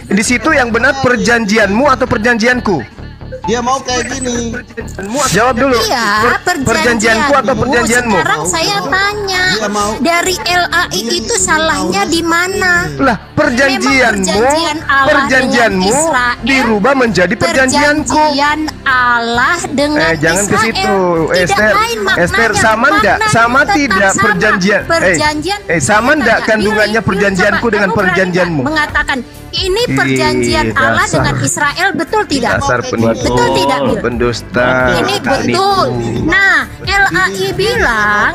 di situ yang benar perjanjianmu atau perjanjianku? Dia mau kayak gini. Jawab dulu. Iya, perjanjianku atau perjanjianmu? Sekarang saya tanya, dari LAI itu salahnya di mana? Lah, perjanjianmu dirubah menjadi perjanjianku. Perjanjian Allah dengan jangan ke situ, Israel. Esther. Esther, sama enggak? Sama tidak perjanjian? Sama enggak kandungannya perjanjianku dengan perjanjianmu? Mengatakan ini perjanjian Allah dengan Israel, betul tidak? Dasar penipu, betul tidak, Bil? pendusta. Ini betul. Nah, LAI bilang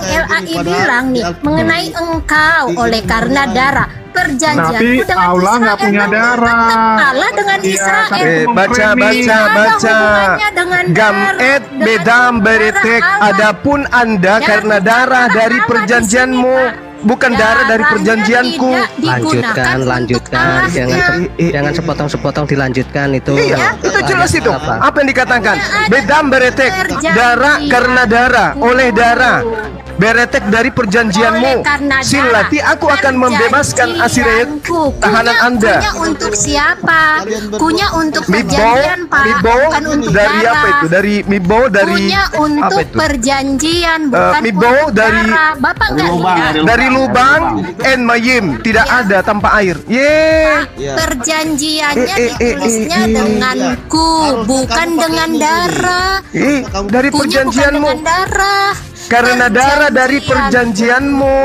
nih mengenai engkau oleh karena darah. Perjanjianku dengan Allah nggak punya darah. Allah dengan Israel. Baca. Gamet bedam beretek. Adapun Anda karena darah dari perjanjianmu, bukan darah dari perjanjianku. Lanjutkan. Jangan sepotong-sepotong, dilanjutkan itu. Iya, itu jelas itu. Apa yang dikatakan? Bedam beretek, darah karena darah, oleh darah. Beretek dari perjanjianmu. Silati aku akan membebaskan Asiret, tahanan Anda. Kunya untuk siapa? Kunya untuk perjanjian, Pak. Bukan untuk dari darah. apa itu? Dari Mibo, dari Kunya untuk perjanjian, bukan Mibo untuk dari darah. Bapak nggak lihat? dari lubang en mayim, tidak ada tanpa air. Perjanjiannya ditulisnya denganku, bukan dengan darah. Dari Kunya bukan perjanjianmu. dengan darah. Karena darah dari perjanjianmu.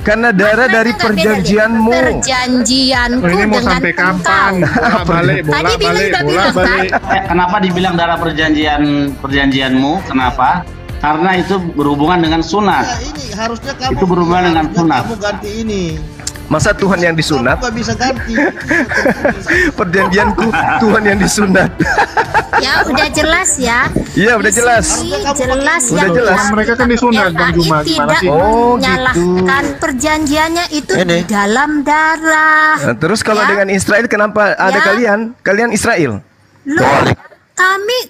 Karena darah dari perjanjianmu. Perjanjianku Ini mau dengan sampai kapan? Tadi bilang balik. Kenapa dibilang darah perjanjianmu? Kenapa? Karena itu berhubungan dengan sunat. Ini harusnya kamu. Itu berhubungan dengan sunat. Kamu ganti ini. Masa Tuhan yang disunat? Kamu gak bisa ganti. Perjanjianku Tuhan yang disunat. Ya udah jelas ya. Iya udah jelas. Jelas Udah yang jelas. Mereka kan disunat, Bang Juma. Gimana tidak sih? menyalahkan perjanjiannya itu di dalam darah. Nah, terus kalau dengan Israel kenapa ada kalian? Kalian Israel? Loh,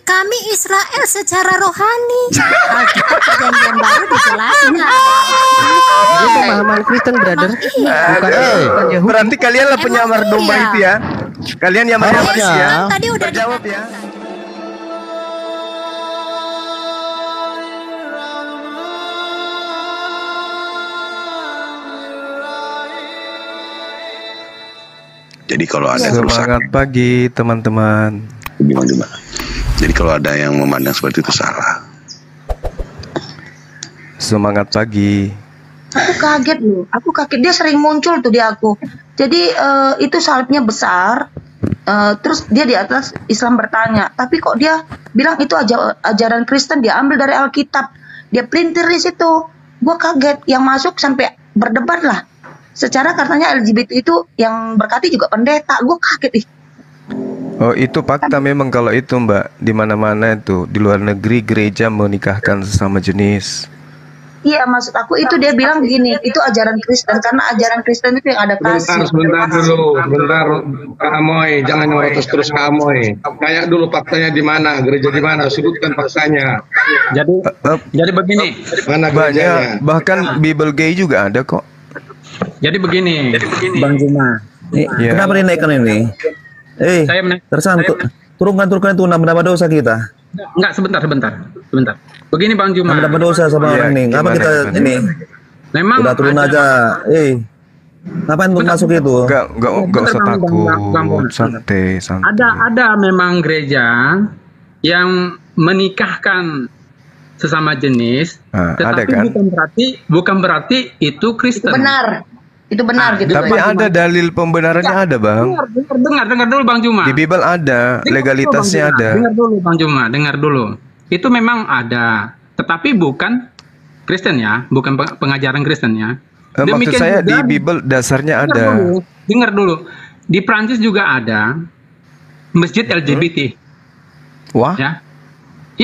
kami Israel secara rohani. Alkitab perjanjian baru dijelaskan. Itu pemahaman Kristen, brother. Berarti kalian lah penyamar domba itu ya. Kalian yang menyamar ya. Tadi udah jawab ya. Jadi kalau ada semangat pagi teman-teman. Gimana? Jadi kalau ada yang memandang seperti itu salah. Semangat pagi. Aku kaget loh. Aku kaget, dia sering muncul tuh di aku. Jadi itu salibnya besar. Terus dia di atas Islam bertanya. Tapi kok dia bilang itu ajaran Kristen, dia ambil dari Alkitab. Dia printer di situ. Gue kaget. Yang masuk sampai berdebat lah. Secara katanya LGBT itu yang berkati juga pendeta. Gue kaget ih. Oh itu fakta memang kalau itu Mbak. Di mana-mana itu di luar negeri gereja menikahkan sesama jenis. Iya, maksud aku itu dia bilang gini, itu ajaran Kristen, karena ajaran Kristen itu yang ada kasih. Sebentar dulu, Kak Amoy, jangan nyorotos terus Kak Amoy. Kayak dulu faktanya di mana, gereja di mana, sebutkan faktanya. Jadi begini. Mana gerejanya? Bahkan Bible gay juga ada kok. Jadi begini, Bang Juma. Kenapa dinaikkan ini? Turunkan itu berapa dosa kita? Enggak, sebentar. Begini Bang Juma. Berapa dosa sama orang ini? Ngapa kita ini? Memang udah turun aja. Ngapain untuk masuk itu? Enggak usah takut. Santai. Ada memang gereja yang menikahkan sesama jenis, tetapi kan? bukan berarti itu Kristen. Itu benar gitu. Tapi ada dalil pembenarannya ada, Bang. Dengar dulu Bang Juma. Di Bible ada, legalitasnya ada. Dengar dulu Bang Juma, dengar dulu. Itu memang ada, tetapi bukan Kristen ya, bukan pengajaran Kristen ya. Maksud saya di Bible dasarnya ada. Dengar dulu. Di Prancis juga ada masjid LGBT. Wah? Ya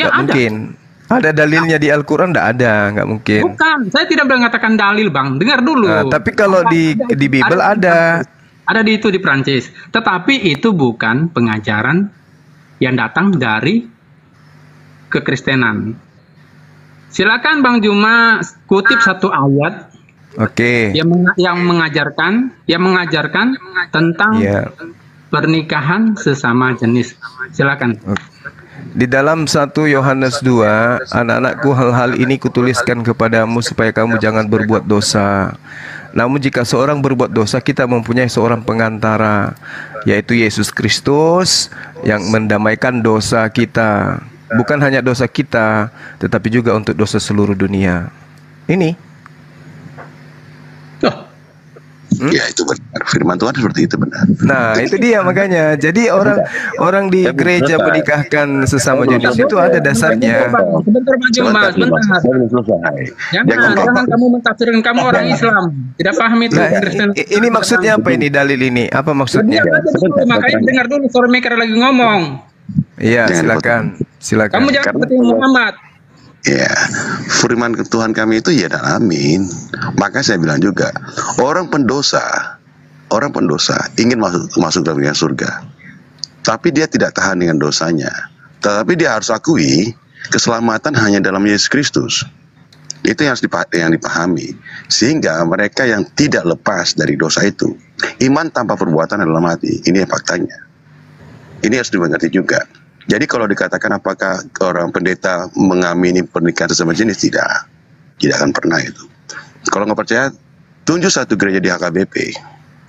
ada. Mungkin. Ada dalilnya di Al-Quran? Nggak mungkin. Bukan, saya tidak mengatakan dalil Bang. Dengar dulu. Tapi kalau di Bible ada. Ada di Prancis. Tetapi itu bukan pengajaran yang datang dari kekristenan. Silakan Bang Juma kutip satu ayat. Oke. Yang mengajarkan tentang pernikahan sesama jenis. Silakan. Di dalam 1 Yohanes 2, anak-anakku, hal-hal ini kutuliskan kepadamu supaya kamu jangan berbuat dosa. Namun jika seorang berbuat dosa, kita mempunyai seorang pengantara, yaitu Yesus Kristus, yang mendamaikan dosa kita. Bukan hanya dosa kita, tetapi juga untuk dosa seluruh dunia. Ini. Ya itu benar, firman Tuhan seperti itu benar. Nah itu dia makanya. Jadi orang di gereja menikahkan sesama jenis itu ada dasarnya. Sebentar Bang Juma, sebentar. Jangan kamu mentafsirkan kamu orang Islam, tidak paham itu. Nah, ini maksudnya apa ini dalil ini? Apa maksudnya? Makanya dengar dulu Stormaker lagi ngomong. Iya silakan. Kamu jangan seperti Muhammad. Ya, firman Tuhan kami itu ya dan amin. Maka saya bilang juga, orang pendosa ingin masuk dalam surga, tapi dia tidak tahan dengan dosanya. Tetapi dia harus akui keselamatan hanya dalam Yesus Kristus. Itu yang harus dipahami. Sehingga mereka yang tidak lepas dari dosa itu, iman tanpa perbuatan adalah mati. Ini faktanya. Ini harus dimengerti juga. Jadi kalau dikatakan apakah orang pendeta mengamini pernikahan sesama jenis, tidak akan pernah itu. Kalau nggak percaya, tunjuk satu gereja di HKBP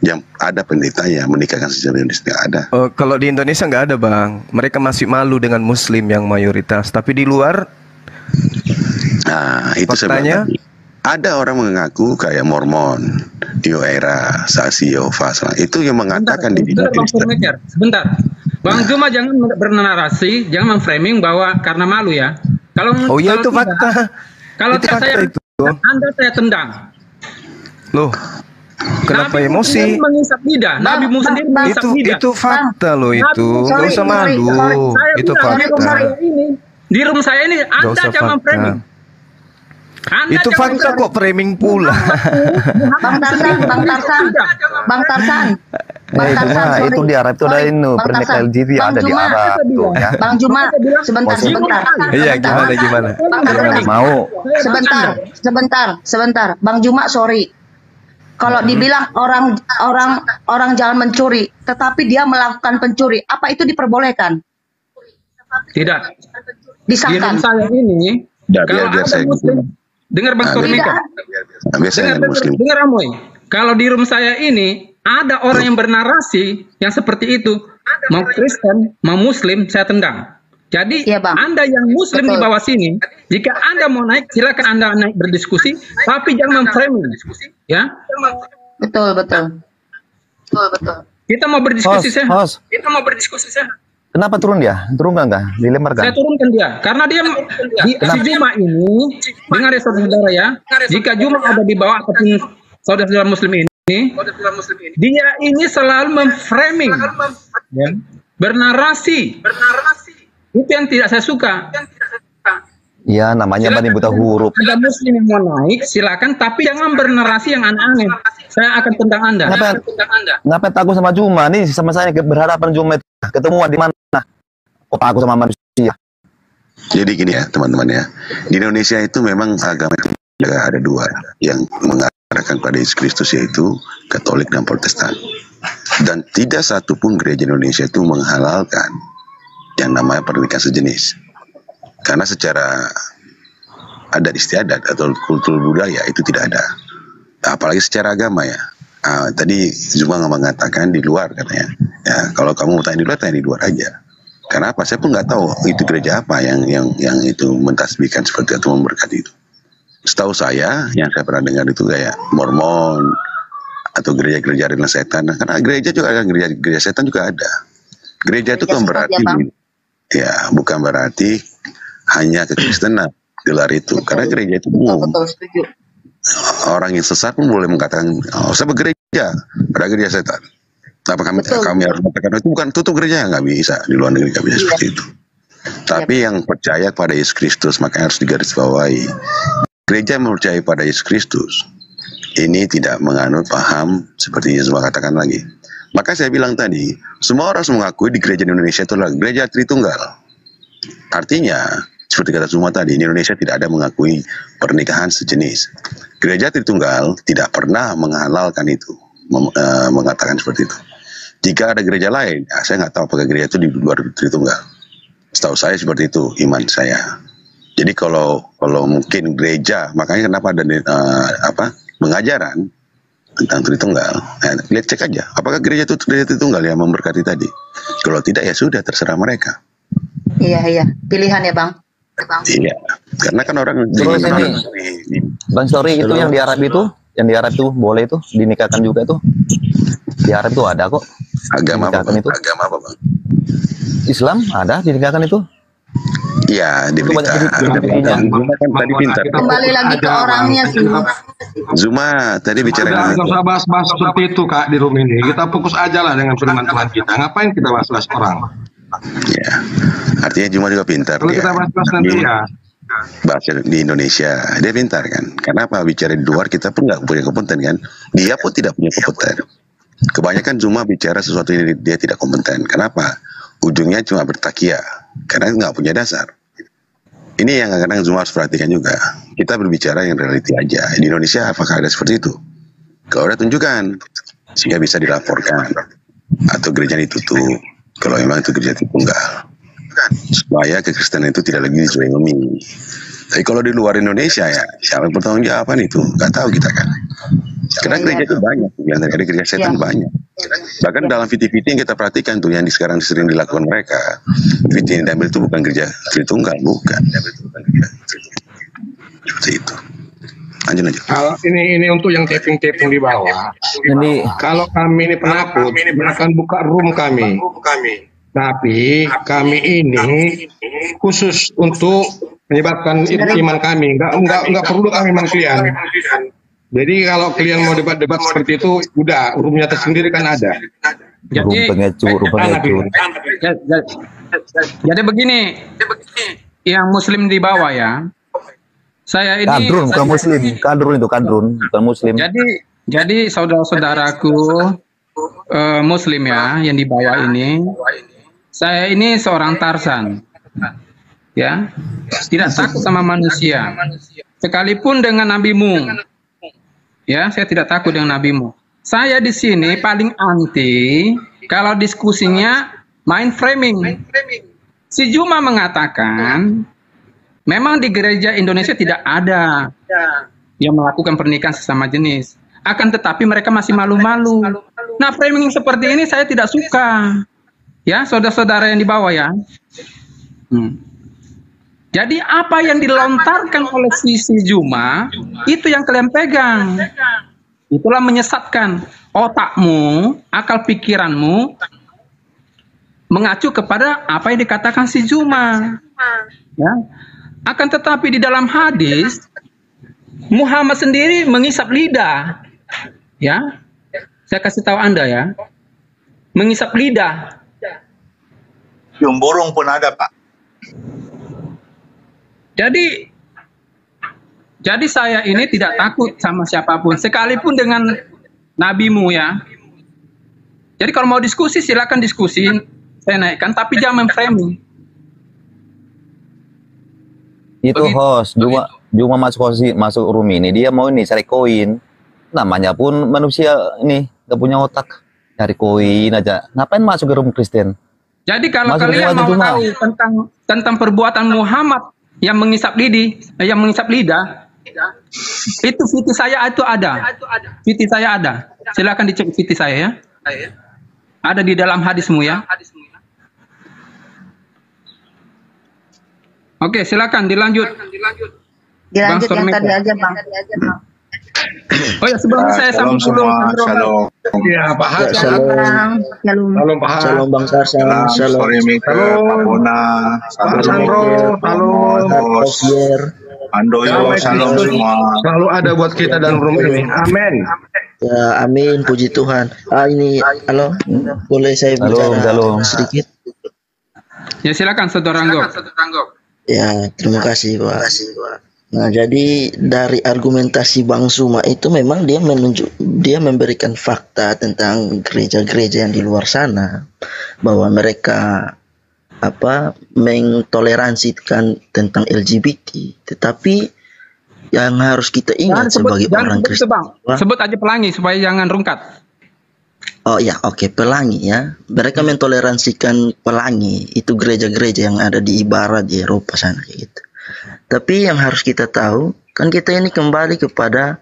yang ada pendetanya menikahkan sesama jenis, nggak ada. Kalau di Indonesia nggak ada bang, mereka masih malu dengan Muslim yang mayoritas. Tapi di luar, nah itu faktanya, ada orang mengaku kayak Mormon, New Era, Saksi Yehova, itu yang mengatakan di Kristen. Sebentar. Bang Juma jangan bernarasi, jangan memframing bahwa karena malu ya. Kalau itu fakta. Kalau saya Anda saya tendang. Loh, kenapa Nabi emosi? Mengisap lidah. Nabi Musa sendiri mengisap lidah. Itu fakta loh itu. Gak usah malu. Itu fakta. Di room saya ini Anda jangan framing. Itu fakta kok framing pula. Bang Tarsan. Itu di Arab itu ada ini pernikahan LGBT ada di Arab tuh ya. Bang Juma, sebentar. Iya, gimana? Mau. Sebentar. Bang Juma, sorry. Kalau dibilang orang jangan mencuri, tetapi dia melakukan pencuri, apa itu diperbolehkan? Tidak. Disahkan. Di saya ini, kalau ada Muslim, dengar Bang Stormaker. Dengar Amoy. Kalau di room saya ini ada orang yang bernarasi yang seperti itu, mau Kristen, mau Muslim, saya tendang. Jadi ya, Anda yang Muslim di bawah sini, jika Anda mau naik, silakan Anda naik berdiskusi, tapi jangan memframing, ya. Betul. Kita mau berdiskusi sehat. Kenapa turun dia? Turunkan nggak? Dilemparkan? Saya turunkan dia, karena dia si Juma ini, dengar ya saudara-saudara ya, jika Juma ada di bawah ataupun saudara-saudara Muslim ini, dia ini selalu memframing, ya, bernarasi. Itu yang tidak saya suka. Iya, namanya Bani Buta huruf. Ada Muslim yang mau naik, silakan, tapi jangan bernarasi yang aneh-aneh. Saya akan tendang Anda. Kenapa takut sama Juma? Nih sama saya berhadapan Juma itu ketemuan di mana? Kok takut sama manusia? Jadi gini ya teman-teman ya, di Indonesia itu memang agama itu ada dua yang mengarahkan pada Yesus Kristus, yaitu Katolik dan Protestan. Dan tidak satu pun gereja Indonesia itu menghalalkan yang namanya pernikahan sejenis. Karena secara adat istiadat atau kultur budaya itu tidak ada. Apalagi secara agama ya. Tadi Zuma mengatakan di luar katanya. Ya, kalau kamu mau tanya di luar, tanya di luar aja. Karena apa? Saya pun nggak tahu itu gereja apa yang itu mentasbihkan seperti itu, memberkati itu. Setahu saya, yang saya pernah dengar itu kayak Mormon atau gereja-gereja dengan setan. Karena gereja juga ada, gereja setan juga ada. Gereja itu kan berarti, ya bukan berarti hanya kekristenan gelar itu. Karena gereja itu umum. Orang yang sesat pun boleh mengatakan, oh saya bergereja, ada gereja setan. Apa kami harus mengatakan itu bukan tutup gereja, nggak bisa, di luar negeri nggak bisa seperti itu. Tapi yang percaya pada Yesus Kristus, makanya harus digarisbawahi. Gereja yang percaya pada Yesus Kristus ini tidak menganut paham seperti Yesus katakan lagi. Maka saya bilang tadi, semua orang harus mengakui di gereja di Indonesia itu adalah gereja Tritunggal. Artinya, seperti kata Zuma tadi, di Indonesia tidak ada mengakui pernikahan sejenis. Gereja Tritunggal tidak pernah menghalalkan itu, mengatakan seperti itu. Jika ada gereja lain, ya saya nggak tahu apakah gereja itu di luar Tritunggal. Setahu saya seperti itu iman saya. Jadi kalau mungkin gereja, makanya kenapa ada pengajaran tentang Tritunggal. Nah, lihat cek aja, apakah gereja itu gereja Tritunggal yang memberkati tadi. Kalau tidak ya sudah terserah mereka. Iya, pilihan ya Bang. Iya, karena kan orang terus ini Bang Story itu yang di Arab itu boleh itu dinikahkan juga tuh. Di Arab itu ada kok. Agama apa, Bang? Itu. Agama apa, Bang? Islam ada dinikahkan itu. Iya, di berita. Zuma kan tadi pintar. Kembali lagi ke orangnya sih. Zuma tadi bicara. Nggak usah bahas-bahas seperti itu Kak di room ini. Kita fokus aja lah dengan firman Tuhan kita. Ngapain kita bahas-bahas orang? Ya, artinya Zuma juga pintar. Kalau kita bahas-bahas nanti ya. Bahasa di Indonesia dia pintar kan. Kenapa bicara di luar kita pun nggak punya kompeten kan? Dia pun tidak punya kompeten. Kebanyakan Zuma bicara sesuatu yang dia tidak kompeten. Kenapa? Ujungnya cuma bertakia karena nggak punya dasar. Ini yang kadang-kadang Zuma harus perhatikan juga. Kita berbicara yang reality aja. Di Indonesia apakah ada seperti itu? Kalau ada tunjukkan sehingga bisa dilaporkan atau gereja ditutup. Kalau memang itu gereja Tritunggal, supaya kekristenan itu tidak lagi dizolimi. Tapi kalau di luar Indonesia ya siapa yang bertanggung jawaban itu nggak tahu kita kan. Karena gereja itu banyak, yang ada gereja setan banyak. Bahkan dalam VT-VT yang kita perhatikan tuh yang sekarang sering dilakukan mereka, VT yang diambil itu bukan gereja Tritunggal, bukan. Seperti itu. Lanjut. Kalau ini untuk yang taping-taping di bawah. Ini kalau kami ini penakut, akan buka room kami. Tapi kami ini khusus untuk menyebabkan iman kami. Enggak perlu kami kalian. Jadi kalau kalian mau debat-debat seperti itu, udah roomnya tersendiri kan ada. Jadi jadi begini, yang Muslim di bawah ya. Saya ini kadrun bukan Muslim, kadrun bukan Muslim. Jadi saudara-saudaraku Muslim ya yang di bawah ini, saya ini seorang Tarzan, ya, tidak takut sama manusia, sekalipun dengan nabimu, ya, saya tidak takut dengan nabimu. Saya di sini paling anti kalau diskusinya mind framing. Si Zuma mengatakan memang di gereja Indonesia tidak ada yang melakukan pernikahan sesama jenis. Akan tetapi mereka masih malu-malu. Nah, framing seperti ini saya tidak suka. Ya, saudara-saudara yang di bawah ya. Jadi apa yang dilontarkan oleh si Zuma, itu yang kalian pegang. Itulah menyesatkan otakmu, akal pikiranmu, mengacu kepada apa yang dikatakan si Zuma. Ya. Akan tetapi di dalam hadis Muhammad sendiri mengisap lidah, ya. Saya kasih tahu Anda ya, mengisap lidah. Cium burung pun ada Pak. Jadi saya ini tidak takut sama siapapun, sekalipun dengan nabimu ya. Jadi kalau mau diskusi silakan diskusi, saya naikkan, tapi jangan framing. Itu host Zuma masuk room ini, dia mau ini cari koin, namanya pun manusia ini gak punya otak, cari koin aja, ngapain masuk ke room Kristen? Jadi kalau kalian mau tahu tentang perbuatan Muhammad yang mengisap lidah, itu VT saya itu ada, VT saya ada, silakan dicek VT saya ya, ada di dalam hadismu ya. Oke, silakan dilanjut. Dilanjut yang tadi aja, Bang. Oh ya, sebelumnya saya sambung dulu. Iya, Pak Hasan. Shalom, Pak Hasan. Shalom Bang Sarsan. Shalom Pak Bona. Shalom. Andoyo, shalom semua. Selalu ada buat kita dan room ini. Amin. Ya, amin, puji Tuhan. Ini, halo, boleh saya bicara sedikit? Ya, silakan Saudara Anggok. Ya, terima kasih Pak. Nah, jadi dari argumentasi Bang Zuma itu memang dia memberikan fakta tentang gereja-gereja yang di luar sana, bahwa mereka mentoleransikan tentang LGBT. Tetapi yang harus kita ingat sebagai orang Kristen, sebut aja Pelangi supaya jangan rungkat. Oh ya, oke, pelangi ya. Mereka mentoleransikan pelangi, itu gereja-gereja yang ada di Ibarat di Eropa sana gitu. Tapi yang harus kita tahu, kan kita ini kembali kepada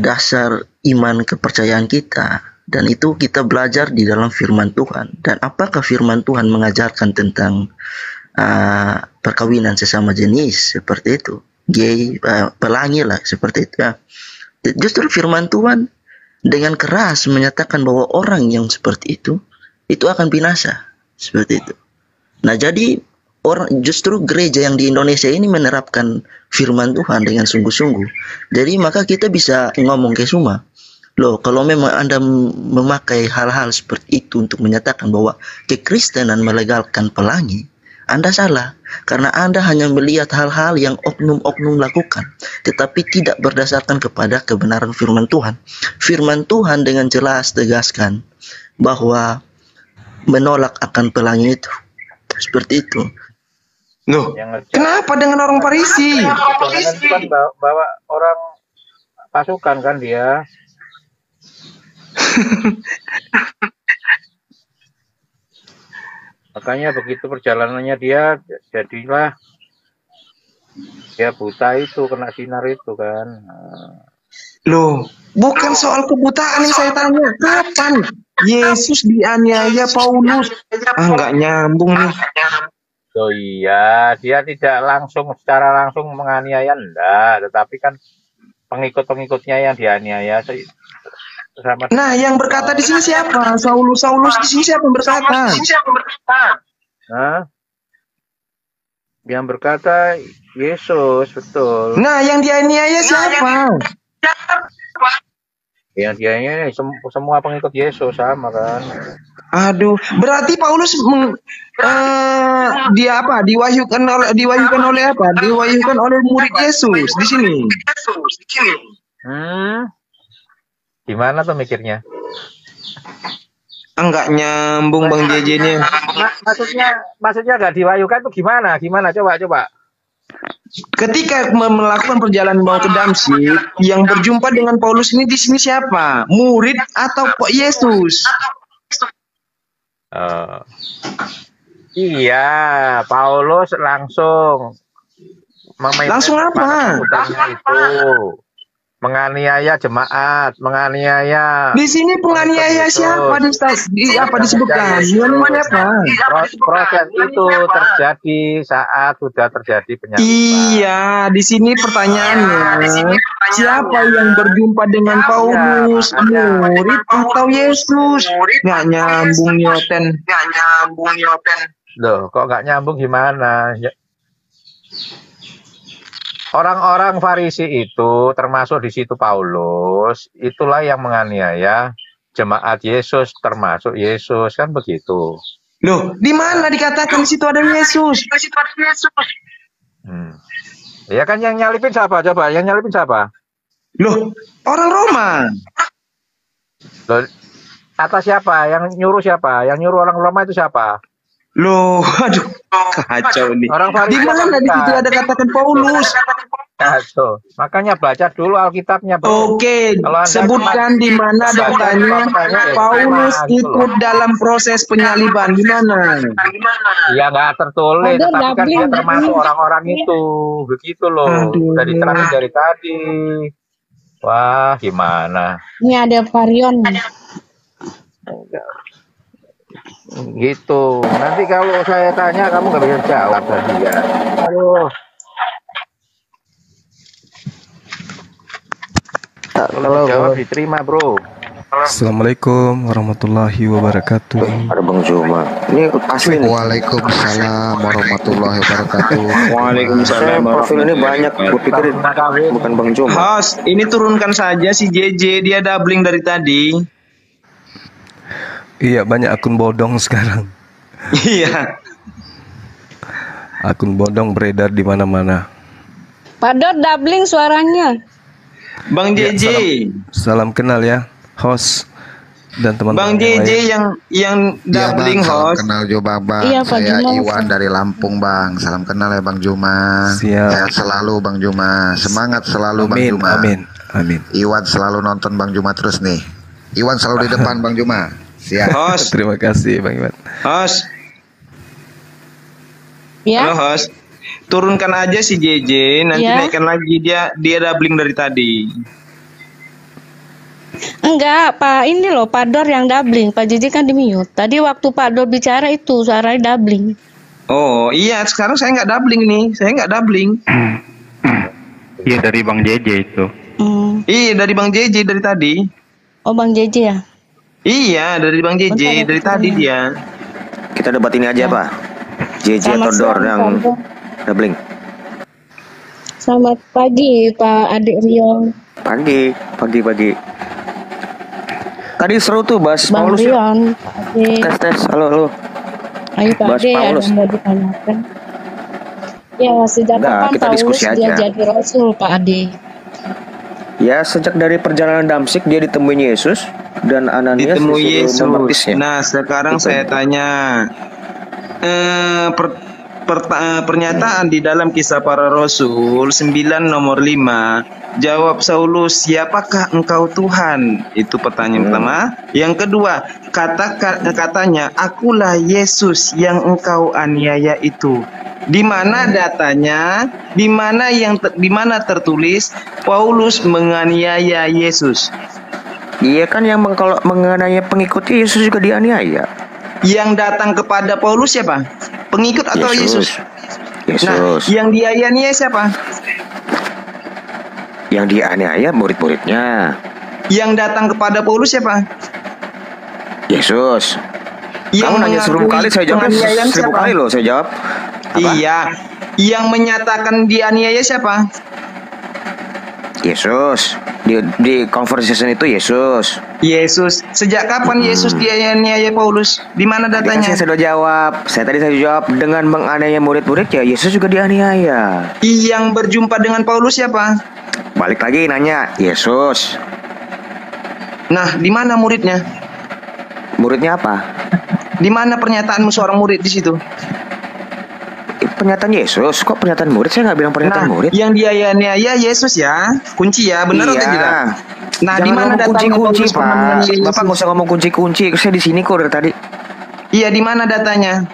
dasar iman kepercayaan kita, dan itu kita belajar di dalam firman Tuhan. Dan apakah firman Tuhan mengajarkan tentang perkawinan sesama jenis seperti itu, gay, pelangi lah seperti itu ya. Justru firman Tuhan dengan keras menyatakan bahwa orang yang seperti itu akan binasa seperti itu. Nah, jadi justru gereja yang di Indonesia ini menerapkan firman Tuhan dengan sungguh-sungguh. Jadi maka kita bisa ngomong ke semua, loh, kalau memang Anda memakai hal-hal seperti itu untuk menyatakan bahwa kekristenan melegalkan pelangi, Anda salah, karena Anda hanya melihat hal-hal yang oknum-oknum lakukan, tetapi tidak berdasarkan kepada kebenaran firman Tuhan. Firman Tuhan dengan jelas tegaskan bahwa menolak akan pelangi itu. Seperti itu. Loh, kenapa dengan orang Farisi? Kan bawa orang pasukan kan dia. Makanya begitu perjalanannya dia, jadilah dia buta itu, kena sinar itu kan. Loh, bukan soal kebutaan yang saya tanya. Kapan Yesus dianiaya Paulus? Nggak nyambung nih. Oh iya, dia tidak secara langsung menganiaya, enggak. Tetapi kan pengikut-pengikutnya yang dianiaya. Nah, yang berkata di sini siapa? Saulus di sini siapa yang berkata? Nah, yang berkata Yesus, betul. Nah, yang dianiaya siapa? Yang dianiaya semua pengikut Yesus sama kan. Aduh, berarti Paulus dia apa? Diwahyukan oleh apa? Diwahyukan oleh murid Yesus di sini. Gimana tuh mikirnya? Enggak nyambung Bang JJ nih. Maksudnya enggak diwahyukan tuh gimana? Gimana coba? Ketika melakukan perjalanan mau ke Damsyik, yang berjumpa dengan Paulus ini di sini siapa? Murid atau Yesus? Iya, Paulus langsung apa? Itu menganiaya jemaat, menganiaya. Di sini penganiaya siapa disebutkan? Proses itu terjadi saat sudah terjadi penyaliban. Iya, di sini pertanyaannya, siapa yang berjumpa dengan Paulus, murid atau Yesus? Nggak nyambung nyoten. Loh, kok nggak nyambung gimana? Orang-orang Farisi itu, termasuk di situ Paulus, itulah yang menganiaya jemaat Yesus, termasuk Yesus, kan begitu. Loh, di mana dikatakan di situ ada Yesus? Ya kan yang nyalipin siapa? Coba, yang nyalipin siapa? Loh, orang Roma. Loh, atas siapa? Yang nyuruh siapa? Yang nyuruh orang Roma itu siapa? Loh, aduh, kacau nih. Di mana di situ ada katakan Paulus? Kacau. Makanya baca dulu Alkitabnya. Oke, sebutkan di mana datanya Paulus ikut dalam proses penyaliban. Di mana? Ya nggak tertulis, tapi kan dia termasuk orang-orang itu. Begitu loh. Udah diterangin dari tadi. Wah, gimana? Ini ada Varion. Gitu. Nanti kalau saya tanya kamu nggak bisa jawab tadi ya. Aduh. Kalau jawab diterima, bro. Assalamualaikum warahmatullahi wabarakatuh. Ada Bang Juma. Ini asli. Waalaikumsalam warahmatullahi wabarakatuh. Waalaikumsalam. Profil ini banyak. Gue pikir bukan Bang Juma. Host, ini turunkan saja si JJ, dia doubling dari tadi. Iya, banyak akun bodong sekarang. Iya. Akun bodong beredar di mana-mana. Padot doubling suaranya. Bang JJ. Ya, salam kenal ya, host dan teman-teman. Bang JJ yang doubling ya, host. Salam kenal juga Bang. Iya, saya Iwan dari Lampung Bang. Salam kenal ya Bang Juma. Siap. Sehat selalu Bang Juma. Semangat selalu Bang Juma. Amin. Iwan selalu nonton Bang Juma terus nih. Iwan selalu di depan Bang Juma. Siap. Host. Terima kasih Bang Iwan. Host. Ya. Halo host. Turunkan aja si JJ, nanti Ya. naikkan lagi, dia doubling dari tadi. Enggak, Pak. Ini loh, Pak Dor yang doubling. Pak JJ kan di mute. Tadi waktu Pak Dor bicara itu suaranya doubling. Oh iya, sekarang saya nggak doubling nih, saya nggak doubling. Iya dari Bang JJ itu. Iya dari Bang JJ dari tadi. Oh Bang JJ ya? Iya dari Bang JJ dari tadi dia. Kita debat ini aja Pak. JJ atau Dor yang doubling. Selamat pagi Pak Adik Rion. Pagi. Tadi seru tuh bahas Bang Paulus. Rion, Pak Adik. Tes. Halo. Ayo Pak Bahas Adik, ada Paulus. yang mau ditanyakan? Ya, sejak Enggak, kapan kita Paulus diskusi dia aja. jadi Rasul Pak Adik? Ya sejak dari perjalanan Damsik dia ditemui Yesus dan Ananias Ditemui disuruh Yesus. membaptisnya. Nah sekarang Gitu. saya tanya, pernyataan di dalam Kisah Para Rasul 9 nomor 5, jawab Saulus, siapakah engkau Tuhan? Itu pertanyaan pertama. Yang kedua, katanya, akulah Yesus yang engkau aniaya itu. Di mana datanya? Di mana tertulis Paulus menganiaya Yesus? Iya kan yang kalau menganiaya pengikut Yesus juga dianiaya. Yang datang kepada Paulus siapa? Pengikut atau Yesus? Yesus. Nah, yang dianiaya siapa? Yang dianiaya murid-muridnya. Yang datang kepada Paulus siapa? Yesus. Yang Kamu nanya 1000 kali saya jawab penganiayaan 1000 siapa? kali loh saya jawab. Apa? Iya. Yang menyatakan dianiaya siapa? Yesus. Di conversation itu Yesus. Yesus. Sejak kapan Yesus dianiaya Paulus? Di mana Tadi kan datanya? saya sudah jawab. Saya jawab dengan menganiaya murid-murid ya Yesus juga dianiaya. Yang berjumpa dengan Paulus siapa? Balik lagi nanya Yesus. Nah, di mana muridnya? Muridnya apa? Di mana pernyataanmu seorang murid di situ? Pernyataan Yesus. Kok pernyataan murid? Saya nggak bilang pernyataan murid. Yang dianiaya Yesus ya. Kunci ya, benar atau tidak? Nah, di mana datanya kunci-kunci, Paulus pernah Pak? menganiaya Yesus? Bapak nggak usah ngomong kunci-kunci. Saya di sini kok dari tadi. Iya, di mana datanya?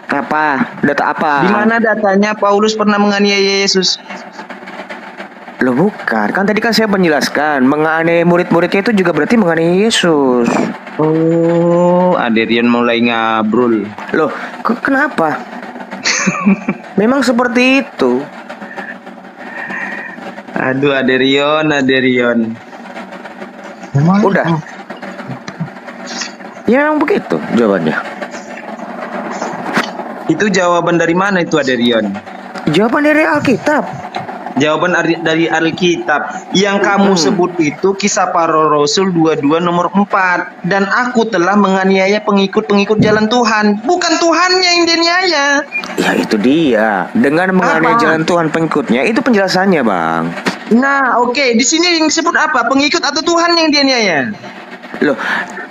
Apa? Data apa? Di mana datanya Paulus pernah menganiaya Yesus? Loh bukan, kan tadi kan saya menjelaskan menganiaya murid-muridnya itu juga berarti menganiaya Yesus. Oh, Aderian mulai ngabrul. Loh, kenapa? Memang seperti itu. Aduh, Aderion. Udah. Ya memang begitu jawabannya. Itu jawaban dari mana itu, Aderion? Jawaban dari Alkitab. Jawaban dari Alkitab. Yang kamu sebut itu Kisah Para Rasul 22 nomor 4. Dan aku telah menganiaya pengikut-pengikut jalan Tuhan. Bukan Tuhannya yang dianiaya. Ya itu dia. Dengan menganiaya jalan Tuhan pengikutnya, itu penjelasannya, Bang. Nah, oke. Di sini yang disebut apa? Pengikut atau Tuhan yang dianiaya? Loh,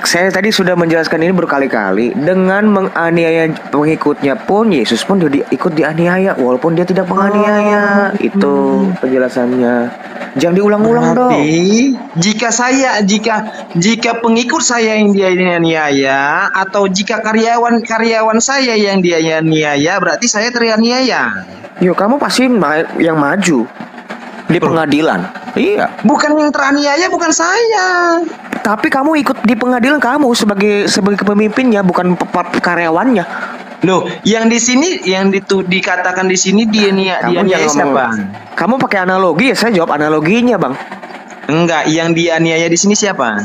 saya tadi sudah menjelaskan ini berkali-kali. Dengan menganiaya pengikutnya pun, Yesus pun dia ikut dianiaya walaupun dia tidak menganiaya. Itu penjelasannya. Jangan diulang-ulang dong. Tapi jika pengikut saya yang dianiaya atau jika karyawan saya yang dianiaya, berarti saya teraniaya. Yo, kamu pasti yang maju di pengadilan. Iya. Bukan yang teraniaya, bukan saya. Tapi kamu ikut di pengadilan, kamu sebagai pemimpinnya, bukan karyawannya. Loh, yang di sini yang dikatakan di sini dianiaya siapa? Kamu pakai analogi ya, saya jawab analoginya, Bang. Enggak, yang dianiaya di sini siapa?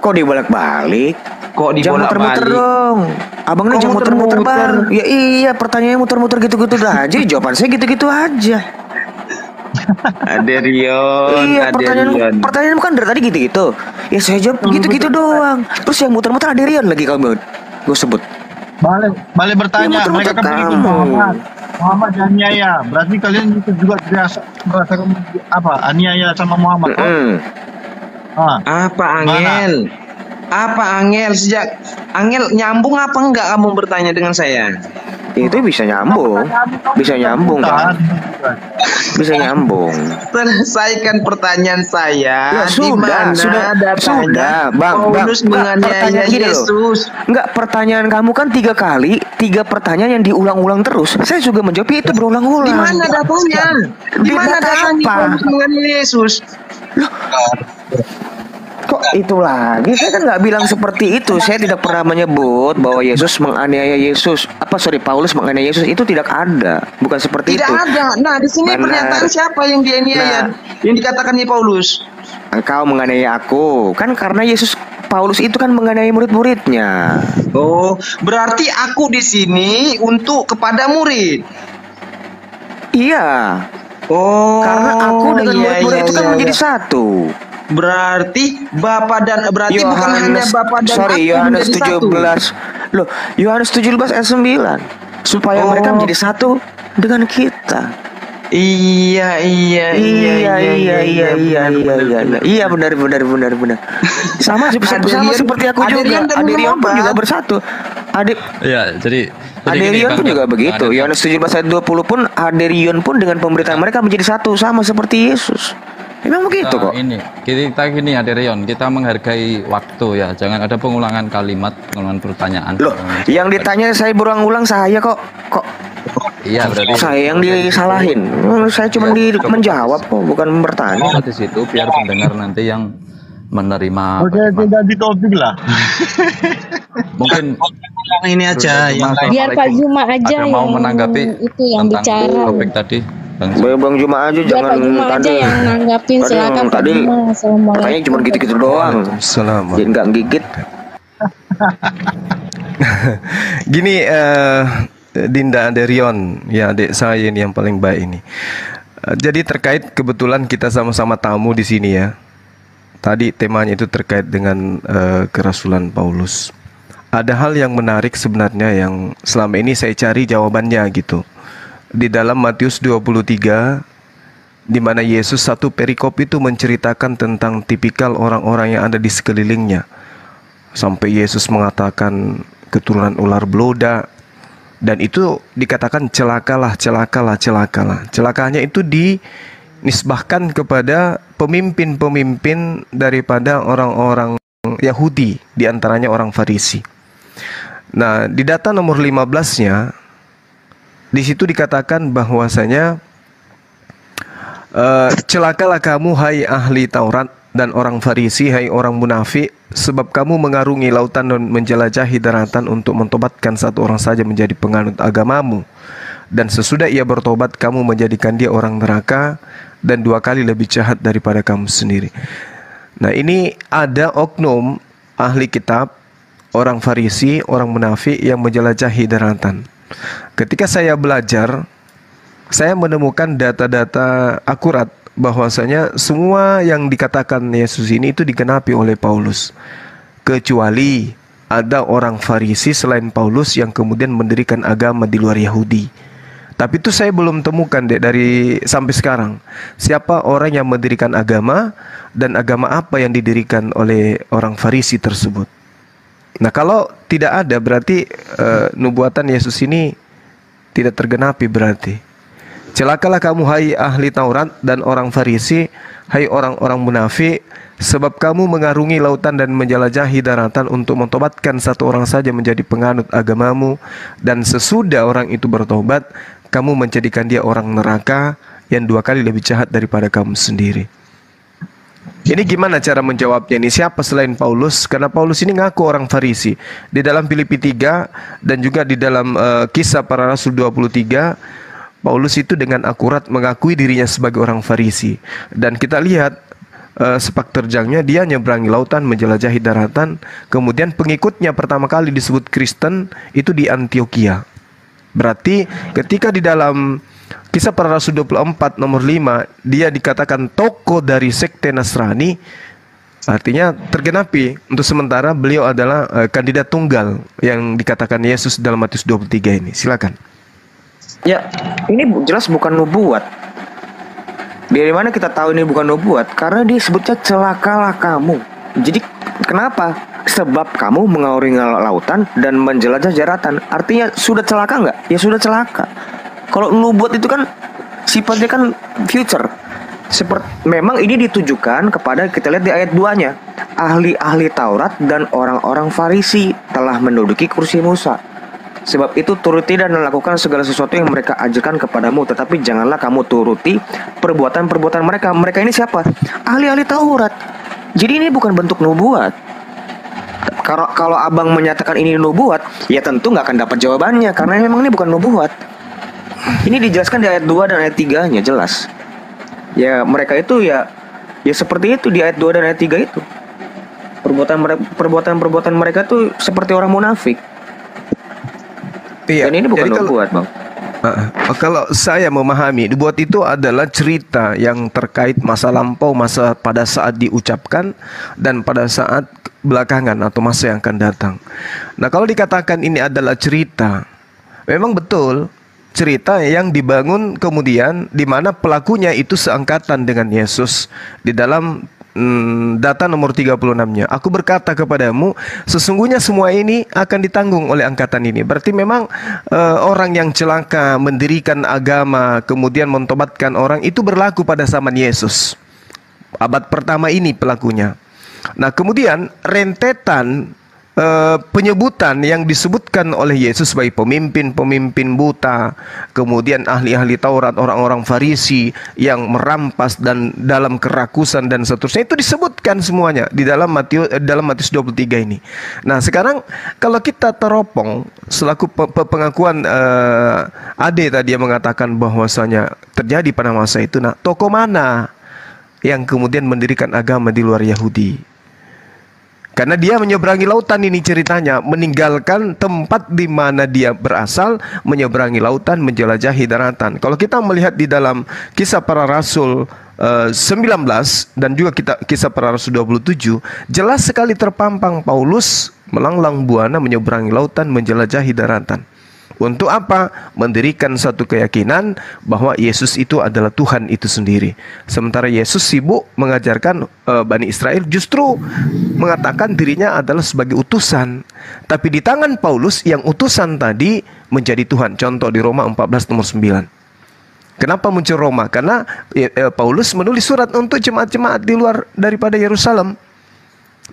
Kok dibolak-balik? Kok jangan muter-muter dong. Abang ini jangan muter-muter, Bang. Ya iya, pertanyaannya muter-muter gitu-gitu aja. Jawaban saya gitu-gitu aja. Aderion, iya, pertanyaan kan dari tadi gitu-gitu. Ya saya jawab gitu-gitu doang. Terus yang muter-muter Aderion lagi kamu gue sebut. Balik bertanya, ya, mereka kan begitu Muhammad aniaya. Berarti kalian itu juga merasakan apa? Aniaya sama Muhammad. Apa Angel? Apa Angel? Sejak Angel nyambung apa enggak kamu bertanya dengan saya? Itu bisa nyambung Bang. Bisa nyambung. Selesaikan pertanyaan saya. Ya, sudah, Bang. Paulus menganiaya Yesus. Enggak, pertanyaan kamu kan 3 kali, 3 pertanyaan yang diulang-ulang terus. Saya juga menjawab itu berulang-ulang. Di mana datanya? Di mana datanya Paulus menganiaya Yesus? Loh, kok itu lagi? Saya kan nggak bilang seperti itu. Saya tidak pernah menyebut bahwa Yesus menganiaya Yesus. Paulus menganiaya Yesus, itu tidak ada. Bukan seperti itu. Tidak ada. Nah, di sini pernyataan siapa yang dianiaya? Yang dikatakannya Paulus. Engkau menganiaya aku. Kan karena Paulus itu kan menganiaya murid-muridnya. Oh, berarti aku di sini untuk kepada murid. Iya. Oh, karena aku dengan murid-murid itu kan menjadi satu. Berarti Bapa dan berarti Yohanes, bukan hanya Bapa dan aku Yohanes menjadi 17. Loh, Yohanes 17 ayat 9. Supaya mereka menjadi satu dengan kita. Iya, benar. Sama seperti aku juga. Aderion pun juga bersatu. Ya, jadi Aderion pun juga begitu. Yohanes 17 ayat 20 pun Aderion pun dengan pemberitaan mereka menjadi satu, sama seperti Yesus. Memang begitu kok. Kita gini Aderion, kita menghargai waktu ya. Jangan ada pengulangan kalimat, pengulangan pertanyaan. Loh, yang ditanya saya berulang-ulang saya kok. Iya, berarti saya yang disalahin. Saya cuma menjawab kok, bukan bertanya. Di situ biar pendengar nanti yang menerima. Oke, ganti topik lah. Mungkin ini aja yang biar Pak Juma aja yang mau menanggapi itu yang bicara. Topik tadi. Bang Juma aja, biar Pak Juma aja yang nanggapin. Silakan Pak Juma. Kayaknya cuma gitu-gitu doang. Jadi nggak gigit. Gini, Dinda Aderion, ya adik saya ini yang paling baik ini. Jadi terkait kebetulan kita sama-sama tamu di sini ya. Tadi temanya itu terkait dengan kerasulan Paulus. Ada hal yang menarik sebenarnya yang selama ini saya cari jawabannya gitu. Di dalam Matius 23, di mana Yesus satu perikop itu menceritakan tentang tipikal orang-orang yang ada di sekelilingnya. Sampai Yesus mengatakan keturunan ular beloda. Dan itu dikatakan celakalah. Celakanya itu dinisbahkan kepada pemimpin-pemimpin daripada orang-orang Yahudi, diantaranya orang Farisi. Nah, di data nomor 15-nya, di situ dikatakan bahwasanya celakalah kamu hai ahli Taurat dan orang Farisi, hai orang munafik, sebab kamu mengarungi lautan dan menjelajahi daratan untuk mentobatkan satu orang saja menjadi penganut agamamu. Dan sesudah ia bertobat, kamu menjadikan dia orang neraka dan 2 kali lebih jahat daripada kamu sendiri. Nah, ini ada oknum ahli kitab, orang Farisi, orang munafik yang menjelajahi daratan. Ketika saya belajar, saya menemukan data-data akurat bahwasanya semua yang dikatakan Yesus ini itu digenapi oleh Paulus, kecuali ada orang Farisi selain Paulus yang kemudian mendirikan agama di luar Yahudi. Tapi itu saya belum temukan dari sampai sekarang siapa orang yang mendirikan agama dan agama apa yang didirikan oleh orang Farisi tersebut. Nah, kalau tidak ada berarti nubuatan Yesus ini tidak tergenapi berarti. Celakalah kamu hai ahli Taurat dan orang Farisi, hai orang-orang munafik, sebab kamu mengarungi lautan dan menjelajahi daratan untuk mentobatkan satu orang saja menjadi penganut agamamu, dan sesudah orang itu bertobat, kamu menjadikan dia orang neraka yang 2 kali lebih jahat daripada kamu sendiri. Ini gimana cara menjawabnya ini? Siapa selain Paulus? Karena Paulus ini ngaku orang Farisi. Di dalam Filipi 3 dan juga di dalam Kisah Para Rasul 23, Paulus itu dengan akurat mengakui dirinya sebagai orang Farisi. Dan kita lihat sepak terjangnya dia nyeberangi lautan, menjelajahi daratan. Kemudian pengikutnya pertama kali disebut Kristen itu di Antioquia. Berarti ketika di dalam Kisah Para Rasul 24 nomor 5 dia dikatakan tokoh dari sekte Nasrani, artinya tergenapi. Untuk sementara beliau adalah kandidat tunggal yang dikatakan Yesus dalam Matius 23 ini. Silakan. Ya, ini jelas bukan nubuat. Dari mana kita tahu ini bukan nubuat? Karena dia sebutnya celakalah kamu. Jadi kenapa? sebab kamu mengauri lautan dan menjelajah daratan. Artinya sudah celaka nggak? Ya sudah celaka. Kalau nubuat itu kan sifatnya kan future. Memang ini ditujukan kepada, kita lihat di ayat 2-nya, ahli-ahli Taurat dan orang-orang Farisi telah menduduki kursi Musa. Sebab itu turuti dan melakukan segala sesuatu yang mereka ajarkan kepadamu, tetapi janganlah kamu turuti perbuatan-perbuatan mereka. Mereka ini siapa? Ahli-ahli Taurat. Jadi ini bukan bentuk nubuat. Kalau abang menyatakan ini nubuat, ya tentu nggak akan dapat jawabannya, karena memang ini bukan nubuat. Ini dijelaskan di ayat 2 dan ayat 3-nya jelas. Ya mereka itu ya seperti itu di ayat 2 dan ayat 3 itu. Perbuatan mereka tuh seperti orang munafik. Iya, dan ini bukan jadi nubuat, Bang. Kalau saya memahami, nubuat itu adalah cerita yang terkait masa lampau, masa pada saat diucapkan, dan pada saat belakangan atau masa yang akan datang. Nah, kalau dikatakan ini adalah cerita, memang betul cerita yang dibangun kemudian di mana pelakunya itu seangkatan dengan Yesus. Di dalam data nomor 36-nya, aku berkata kepadamu, sesungguhnya semua ini akan ditanggung oleh angkatan ini. Berarti memang orang yang celaka, mendirikan agama, kemudian mentobatkan orang, itu berlaku pada zaman Yesus. Abad pertama ini pelakunya. Nah, kemudian rentetan penyebutan yang disebutkan oleh Yesus sebagai pemimpin-pemimpin buta, kemudian ahli-ahli Taurat, orang-orang Farisi yang merampas dan dalam kerakusan dan seterusnya, itu disebutkan semuanya di dalam Matius 23 ini. Nah, sekarang kalau kita teropong selaku pengakuan Ade tadi yang mengatakan bahwasanya terjadi pada masa itu, nah tokoh mana yang kemudian mendirikan agama di luar Yahudi? Karena dia menyeberangi lautan, ini ceritanya, meninggalkan tempat di mana dia berasal, menyeberangi lautan, menjelajahi daratan. Kalau kita melihat di dalam Kisah Para Rasul 19 dan juga Kisah Para Rasul 27, jelas sekali terpampang Paulus melanglang buana menyeberangi lautan, menjelajahi daratan. Untuk apa? Mendirikan satu keyakinan bahwa Yesus itu adalah Tuhan itu sendiri. Sementara Yesus sibuk mengajarkan Bani Israel, justru mengatakan dirinya adalah sebagai utusan. Tapi di tangan Paulus yang utusan tadi menjadi Tuhan. Contoh di Roma 14 nomor 9. Kenapa muncul Roma? Karena Paulus menulis surat untuk jemaat-jemaat di luar daripada Yerusalem.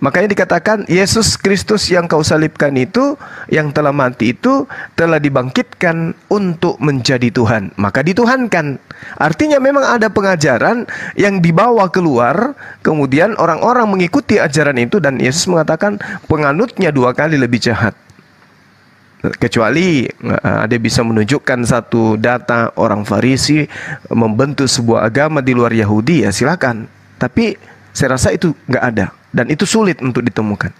Makanya dikatakan Yesus Kristus yang kau salibkan itu, yang telah mati itu, telah dibangkitkan untuk menjadi Tuhan. Maka dituhankan. Artinya memang ada pengajaran yang dibawa keluar, kemudian orang-orang mengikuti ajaran itu, dan Yesus mengatakan penganutnya 2 kali lebih jahat. Kecuali ada bisa menunjukkan satu data orang Farisi membentuk sebuah agama di luar Yahudi, ya silakan. Tapi saya rasa itu nggak ada. Dan itu sulit untuk ditemukan.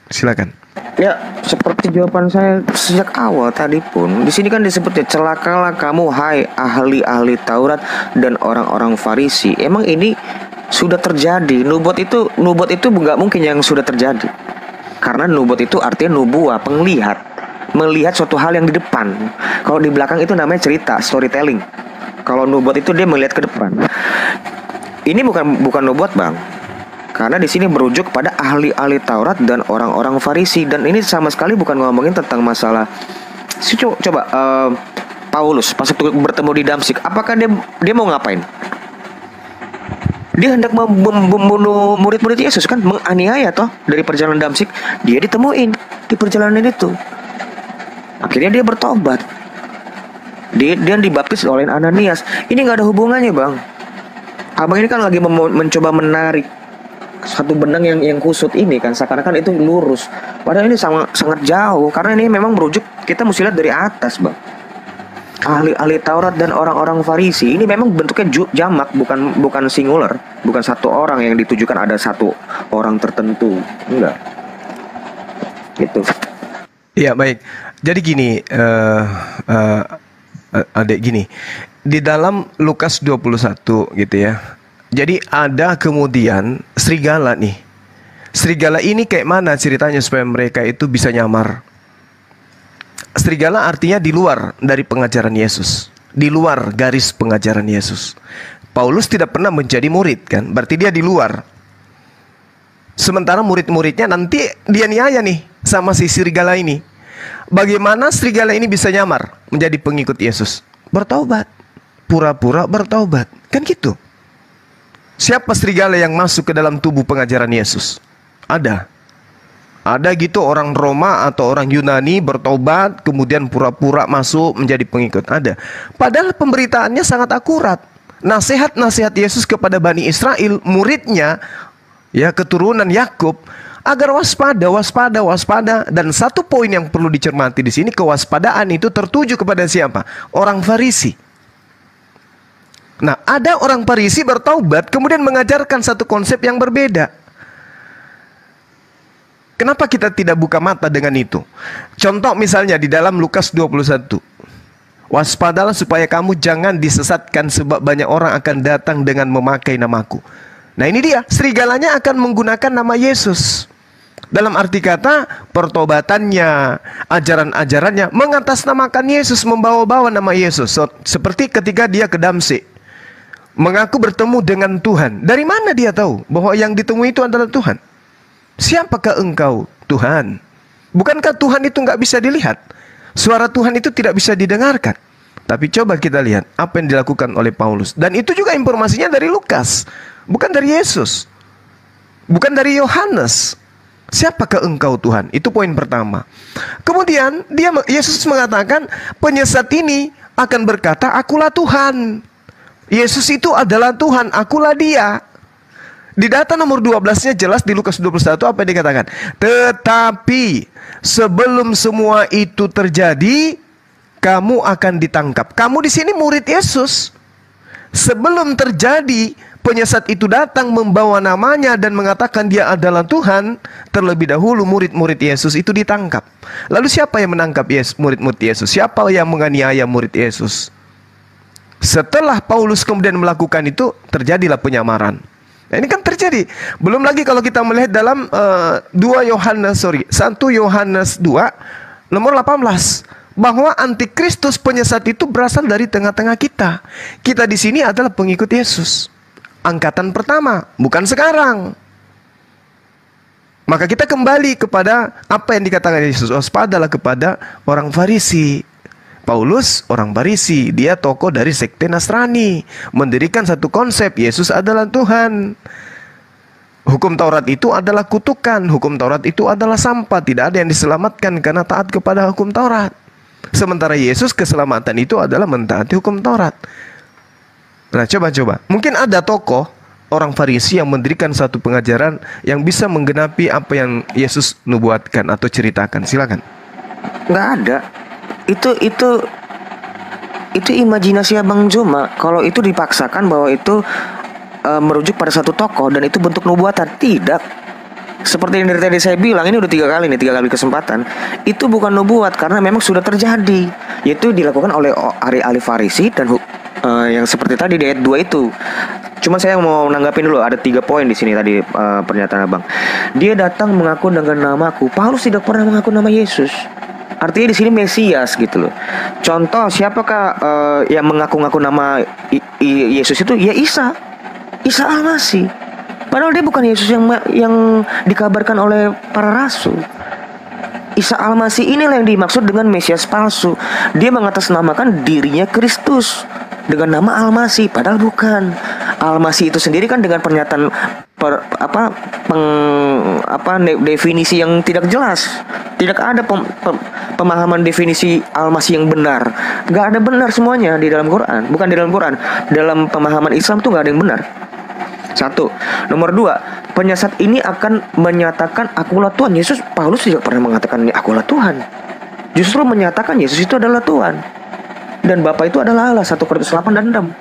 Silakan. Ya, seperti jawaban saya sejak awal tadi pun. Di sini kan disebut ya, celakalah kamu hai ahli-ahli Taurat dan orang-orang Farisi. Emang ini sudah terjadi. Nubuat itu nggak mungkin yang sudah terjadi. Karena nubuat itu artinya nubuah, penglihat, melihat suatu hal yang di depan. Kalau di belakang itu namanya cerita, storytelling. Kalau nubuat itu dia melihat ke depan. Ini bukan nubuat, Bang. Karena di sini merujuk pada ahli-ahli Taurat dan orang-orang Farisi, dan ini sama sekali bukan ngomongin tentang masalah. Coba Paulus pas waktu bertemu di Damsik, apakah dia mau ngapain? Dia hendak membunuh murid-murid Yesus kan, menganiaya toh. Dari perjalanan Damsik dia ditemuin di perjalanan itu. Akhirnya dia bertobat. Dia dibaptis oleh Ananias. Ini nggak ada hubungannya, Bang. Abang ini kan lagi mencoba menarik satu benang yang kusut ini kan, seakan-akan itu lurus, padahal ini sangat jauh. Karena ini memang merujuk, kita mesti lihat dari atas, Bang. Ahli-ahli Taurat dan orang-orang Farisi ini memang bentuknya jamak, bukan singular, bukan satu orang yang ditujukan ada satu orang tertentu, enggak. Gitu. Iya, baik. Jadi gini, adek gini, di dalam Lukas 21 gitu ya. Jadi ada kemudian serigala nih. Serigala ini kayak mana ceritanya supaya mereka itu bisa nyamar? Serigala artinya di luar dari pengajaran Yesus, di luar garis pengajaran Yesus. Paulus tidak pernah menjadi murid kan, berarti dia di luar. Sementara murid-muridnya nanti dia niaya nih sama si serigala ini. Bagaimana serigala ini bisa nyamar menjadi pengikut Yesus? Bertaubat. Pura-pura bertaubat. Kan gitu. Siapa serigala yang masuk ke dalam tubuh pengajaran Yesus? Ada. Ada gitu orang Roma atau orang Yunani bertobat kemudian pura-pura masuk menjadi pengikut. Ada. Padahal pemberitaannya sangat akurat. Nasihat-nasihat Yesus kepada Bani Israel, muridnya, ya keturunan Yakub, agar waspada, waspada, waspada. Dan satu poin yang perlu dicermati di sini, kewaspadaan itu tertuju kepada siapa? Orang Farisi. Nah, ada orang Farisi bertaubat kemudian mengajarkan satu konsep yang berbeda. Kenapa kita tidak buka mata dengan itu? Contoh misalnya di dalam Lukas 21. Waspadalah supaya kamu jangan disesatkan sebab banyak orang akan datang dengan memakai namaku. Nah ini dia, serigalanya akan menggunakan nama Yesus. Dalam arti kata, pertobatannya, ajaran-ajarannya mengatasnamakan Yesus, membawa-bawa nama Yesus. Seperti ketika dia ke Damsyik, mengaku bertemu dengan Tuhan. Dari mana dia tahu bahwa yang ditemui itu adalah Tuhan? Siapakah engkau, Tuhan? Bukankah Tuhan itu nggak bisa dilihat? Suara Tuhan itu tidak bisa didengarkan. Tapi coba kita lihat apa yang dilakukan oleh Paulus. Dan itu juga informasinya dari Lukas, bukan dari Yesus, bukan dari Yohanes. Siapakah engkau, Tuhan? Itu poin pertama. Kemudian Yesus mengatakan penyesat ini akan berkata, akulah Tuhan. Yesus itu adalah Tuhan, akulah dia. Di data nomor 12-nya jelas di Lukas 21 apa yang dikatakan? Tetapi sebelum semua itu terjadi, kamu akan ditangkap. Kamu di sini murid Yesus. Sebelum terjadi, penyesat itu datang membawa namanya dan mengatakan dia adalah Tuhan. Terlebih dahulu murid-murid Yesus itu ditangkap. Lalu siapa yang menangkap murid-murid Yesus? Siapa yang menganiaya murid Yesus? Setelah Paulus kemudian melakukan itu, terjadilah penyamaran. Nah, ini kan terjadi. Belum lagi kalau kita melihat dalam 1 Yohanes 2 nomor 18, bahwa antikristus penyesat itu berasal dari tengah-tengah kita. Kita di sini adalah pengikut Yesus. Angkatan pertama, bukan sekarang. Maka kita kembali kepada apa yang dikatakan Yesus. Waspadalah kepada orang Farisi. Paulus orang Farisi, dia tokoh dari sekte Nasrani, mendirikan satu konsep Yesus adalah Tuhan. Hukum Taurat itu adalah kutukan, hukum Taurat itu adalah sampah, tidak ada yang diselamatkan karena taat kepada hukum Taurat. Sementara Yesus keselamatan itu adalah mentaati hukum Taurat. Nah coba-coba, mungkin ada tokoh orang Farisi yang mendirikan satu pengajaran yang bisa menggenapi apa yang Yesus nubuatkan atau ceritakan. Silakan. Nggak ada. Itu imajinasi Abang Joma. Kalau itu dipaksakan bahwa itu merujuk pada satu tokoh dan itu bentuk nubuatan, tidak. Seperti yang dari tadi saya bilang, ini udah 3 kali nih, 3 kali kesempatan. Itu bukan nubuat karena memang sudah terjadi. Yaitu dilakukan oleh ahli Farisi dan yang seperti tadi di ayat 2 itu. Cuma saya mau nanggapin dulu, ada 3 poin di sini tadi pernyataan Abang. Dia datang mengaku dengan namaku. Paulus tidak pernah mengaku nama Yesus. Artinya di sini Mesias gitu loh. Contoh siapakah yang mengaku-ngaku nama Yesus itu? Ya Isa Al-Masih. Padahal dia bukan Yesus yang dikabarkan oleh para rasul. Isa Al-Masih inilah yang dimaksud dengan Mesias palsu. Dia mengatasnamakan dirinya Kristus dengan nama Al-Masih, padahal bukan. Al-Masih itu sendiri kan dengan pernyataan definisi yang tidak jelas. Tidak ada pemahaman definisi Al-Masih yang benar. Gak ada benar semuanya di dalam Quran. Bukan di dalam Quran, dalam pemahaman Islam tuh gak ada yang benar. 1. Nomor 2, penyesat ini akan menyatakan akulah Tuhan. Yesus, Paulus tidak pernah mengatakan akulah Tuhan. Justru menyatakan Yesus itu adalah Tuhan dan Bapa itu adalah Allah. 1 Korintus 8 dan 6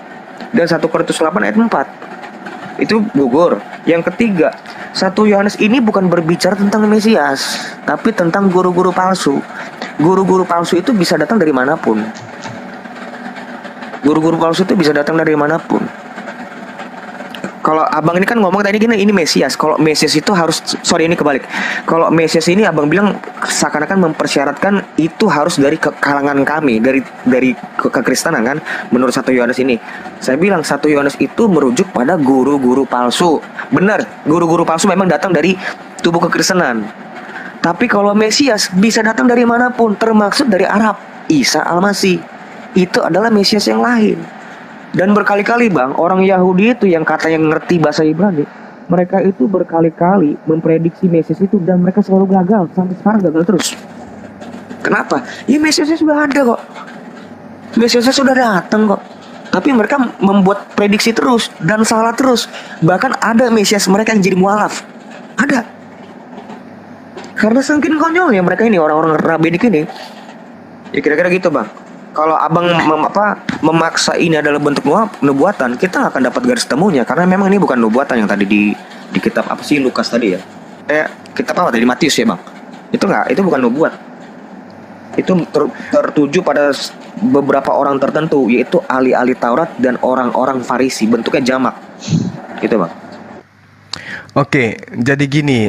dan 1 Korintus 8 ayat 4 itu gugur. Yang ketiga, 1 Yohanes ini bukan berbicara tentang Mesias, tapi tentang guru-guru palsu. Guru-guru palsu itu bisa datang dari manapun. Guru-guru palsu itu bisa datang dari manapun. Kalau abang ini kan ngomong tadi gini, ini Mesias. Kalau Mesias itu harus, ini kebalik. Kalau Mesias ini abang bilang seakan-akan mempersyaratkan itu harus dari kalangan kami, dari kekristenan kan, menurut 1 Yohanes ini. Saya bilang 1 Yohanes itu merujuk pada guru-guru palsu. Benar, guru-guru palsu memang datang dari tubuh kekristenan. Tapi kalau Mesias bisa datang dari manapun, termasuk dari Arab. Isa Al-Masih itu adalah Mesias yang lain. Dan berkali-kali Bang, orang Yahudi itu yang katanya ngerti bahasa Ibrani, mereka itu berkali-kali memprediksi Mesias itu dan mereka selalu gagal. Sampai sekarang gagal terus. Kenapa? Ya Mesiasnya sudah ada kok. Mesiasnya sudah datang kok. Tapi mereka membuat prediksi terus dan salah terus. Bahkan ada Mesias mereka yang jadi mualaf. Ada. Karena saking konyolnya mereka ini, orang-orang rabbinik ini. Ya kira-kira gitu Bang. Kalau abang memaksa ini adalah bentuk nubuatan, kita akan dapat garis temunya. Karena memang ini bukan nubuatan yang tadi di kitab apa sih Lukas tadi ya. Kitab apa tadi, Matius ya Bang. Itu bukan nubuat. Itu tertuju pada beberapa orang tertentu, yaitu ahli-ahli Taurat dan orang-orang Farisi. Bentuknya jamak gitu Bang. Oke, jadi gini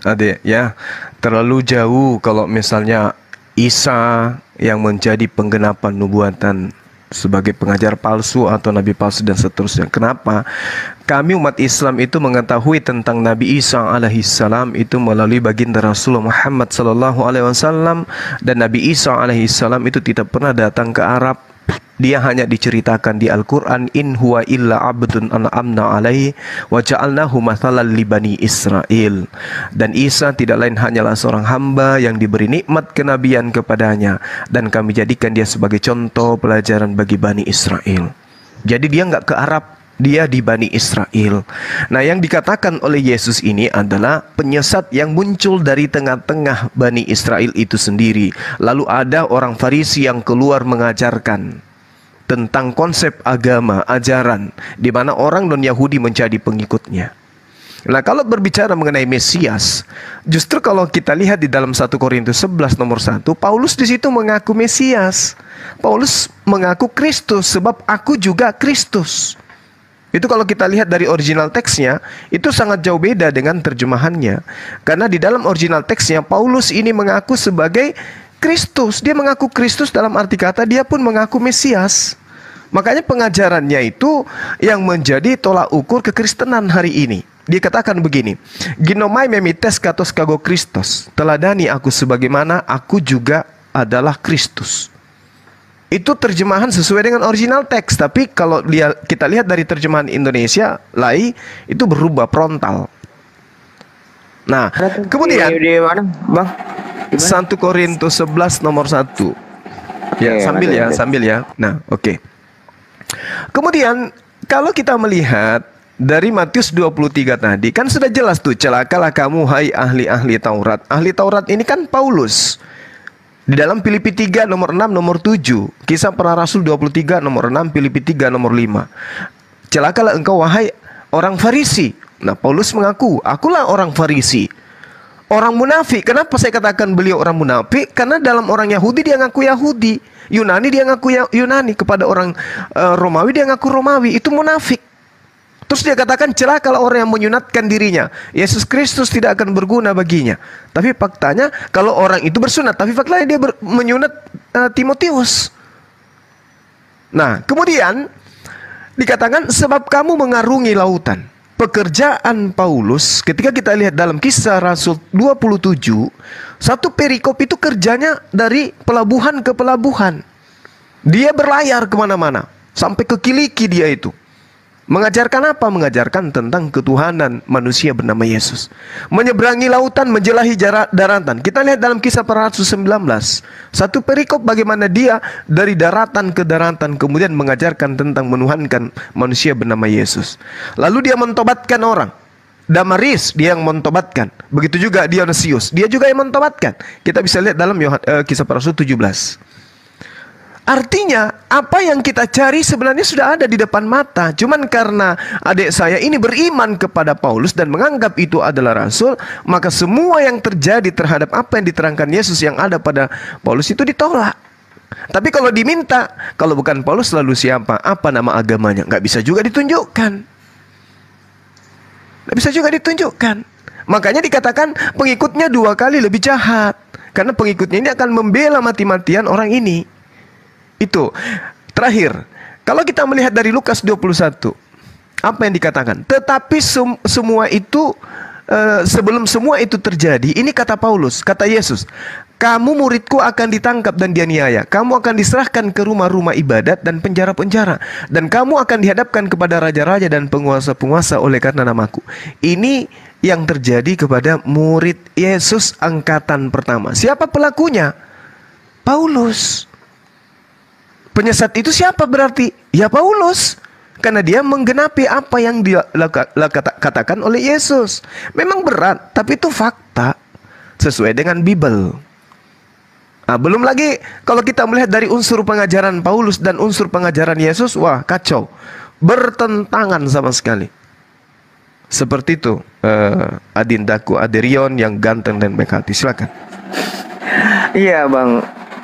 Ade ya, terlalu jauh kalau misalnya Isa yang menjadi penggenapan nubuatan sebagai pengajar palsu atau nabi palsu dan seterusnya. Kenapa? Kami umat Islam itu mengetahui tentang Nabi Isa alaihissalam itu melalui baginda Rasulullah Muhammad sallallahu alaihi wasallam, dan Nabi Isa alaihissalam itu tidak pernah datang ke Arab. Dia hanya diceritakan di Al-Quran, in huwa illa abdun an'amna alaihi wa ja'alnahu mathalan li bani Israel. Dan Isa tidak lain hanyalah seorang hamba yang diberi nikmat kenabian kepadanya, dan kami jadikan dia sebagai contoh pelajaran bagi bani Israel. Jadi dia nggak ke Arab, dia di Bani Israel. Nah, yang dikatakan oleh Yesus ini adalah penyesat yang muncul dari tengah-tengah Bani Israel itu sendiri. Lalu ada orang Farisi yang keluar mengajarkan tentang konsep agama, ajaran, di mana orang non-Yahudi menjadi pengikutnya. Nah, kalau berbicara mengenai Mesias, justru kalau kita lihat di dalam 1 Korintus 11 nomor 1, Paulus di situ mengaku Mesias. Paulus mengaku Kristus, sebab aku juga Kristus. Itu kalau kita lihat dari original teksnya, itu sangat jauh beda dengan terjemahannya. Karena di dalam original teksnya, Paulus ini mengaku sebagai Kristus. Dia mengaku Kristus dalam arti kata dia pun mengaku Mesias. Makanya pengajarannya itu yang menjadi tolak ukur kekristenan hari ini. Dia katakan begini, ginomai memites katos kago Kristus, teladani aku sebagaimana aku juga adalah Kristus. Itu terjemahan sesuai dengan original teks. Tapi kalau kita lihat dari terjemahan Indonesia, Lai, itu berubah frontal. Nah, kemudian Bang, 1 Korintus 11 nomor 1. Ya, sambil ya. Nah, oke. Kemudian kalau kita melihat dari Matius 23 tadi, kan sudah jelas tuh, celakalah kamu hai ahli-ahli Taurat. Ahli Taurat ini kan Paulus. Di dalam Filipi 3 nomor 6 nomor 7, Kisah Para Rasul 23 nomor 6, Filipi 3 nomor 5. Celakalah engkau wahai orang Farisi. Nah, Paulus mengaku, akulah orang Farisi. Orang munafik. Kenapa saya katakan beliau orang munafik? Karena dalam orang Yahudi dia ngaku Yahudi, Yunani dia ngaku Yunani, kepada orang Romawi dia ngaku Romawi. Itu munafik. Terus dia katakan celakalah orang yang menyunatkan dirinya. Yesus Kristus tidak akan berguna baginya. Tapi faktanya kalau orang itu bersunat, tapi faktanya dia menyunat Timotius. Nah, kemudian dikatakan sebab kamu mengarungi lautan. Pekerjaan Paulus ketika kita lihat dalam Kisah Rasul 27, satu perikop itu kerjanya dari pelabuhan ke pelabuhan. Dia berlayar kemana-mana, sampai ke Kiliki dia itu. Mengajarkan apa? Mengajarkan tentang ketuhanan manusia bernama Yesus. Menyeberangi lautan, menjelahi daratan. Kita lihat dalam Kisah Para Rasul 19, satu perikop bagaimana dia dari daratan ke daratan, kemudian mengajarkan tentang menuhankan manusia bernama Yesus. Lalu dia mentobatkan orang. Damaris dia yang mentobatkan. Begitu juga Dionysius, dia juga yang mentobatkan. Kita bisa lihat dalam Kisah Para Rasul 17. Artinya apa yang kita cari sebenarnya sudah ada di depan mata. Cuman karena adik saya ini beriman kepada Paulus dan menganggap itu adalah rasul, maka semua yang terjadi terhadap apa yang diterangkan Yesus yang ada pada Paulus itu ditolak. Tapi kalau diminta, kalau bukan Paulus lalu siapa? Apa nama agamanya? Nggak bisa juga ditunjukkan. Nggak bisa juga ditunjukkan. Makanya dikatakan pengikutnya 2 kali lebih jahat. Karena pengikutnya ini akan membela mati-matian orang ini. Itu terakhir, Kalau kita melihat dari Lukas 21, apa yang dikatakan? Tetapi semua itu sebelum semua itu terjadi, ini kata Paulus, kata Yesus, kamu muridku akan ditangkap dan dianiaya, kamu akan diserahkan ke rumah-rumah ibadat dan penjara-penjara, dan kamu akan dihadapkan kepada raja-raja dan penguasa-penguasa oleh karena namaku. Ini yang terjadi kepada murid Yesus angkatan pertama. Siapa pelakunya? Paulus. Penyesat itu siapa berarti? Ya Paulus. Karena dia menggenapi apa yang katakan oleh Yesus. Memang berat, tapi itu fakta sesuai dengan Bible. Nah, belum lagi kalau kita melihat dari unsur pengajaran Paulus dan unsur pengajaran Yesus, wah kacau, bertentangan sama sekali. Seperti itu, adindaku Aderion yang ganteng dan baik hati. Silakan. Iya bang,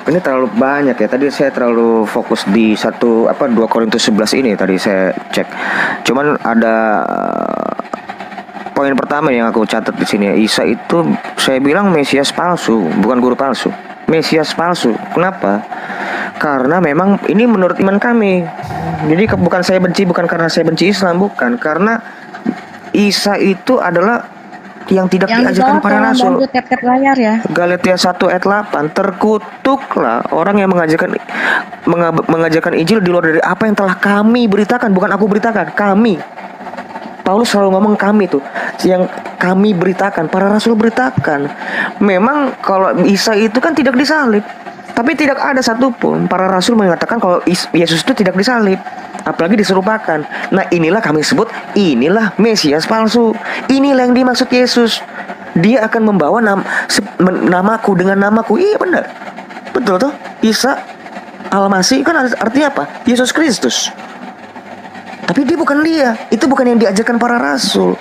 ini terlalu banyak ya. Tadi saya terlalu fokus di 2 Korintus 11 ini tadi saya cek. Cuman ada poin pertama yang aku catat di sini. Isa itu saya bilang Mesias palsu, bukan guru palsu. Mesias palsu. Kenapa? Karena memang ini menurut iman kami. Jadi bukan saya benci, bukan karena saya benci Islam, bukan. Karena Isa itu adalah yang tidak diajarkan para rasul. Layar ya. Galatia 1 ayat 8, terkutuklah orang yang mengajarkan Injil di luar dari apa yang telah kami beritakan. Bukan aku beritakan, kami. Paulus selalu ngomong kami tuh, yang kami beritakan, para rasul beritakan. Memang kalau Isa itu kan tidak disalib, tapi tidak ada satupun para rasul mengatakan kalau Yesus itu tidak disalib, apalagi diserupakan. Nah inilah kami sebut, inilah Mesias palsu. Inilah yang dimaksud Yesus. Dia akan membawa namaku dengan namaku. Iya benar, betul tuh. Isa Al-Masih kan artinya apa? Yesus Kristus. Tapi dia bukan dia. Itu bukan yang diajarkan para rasul,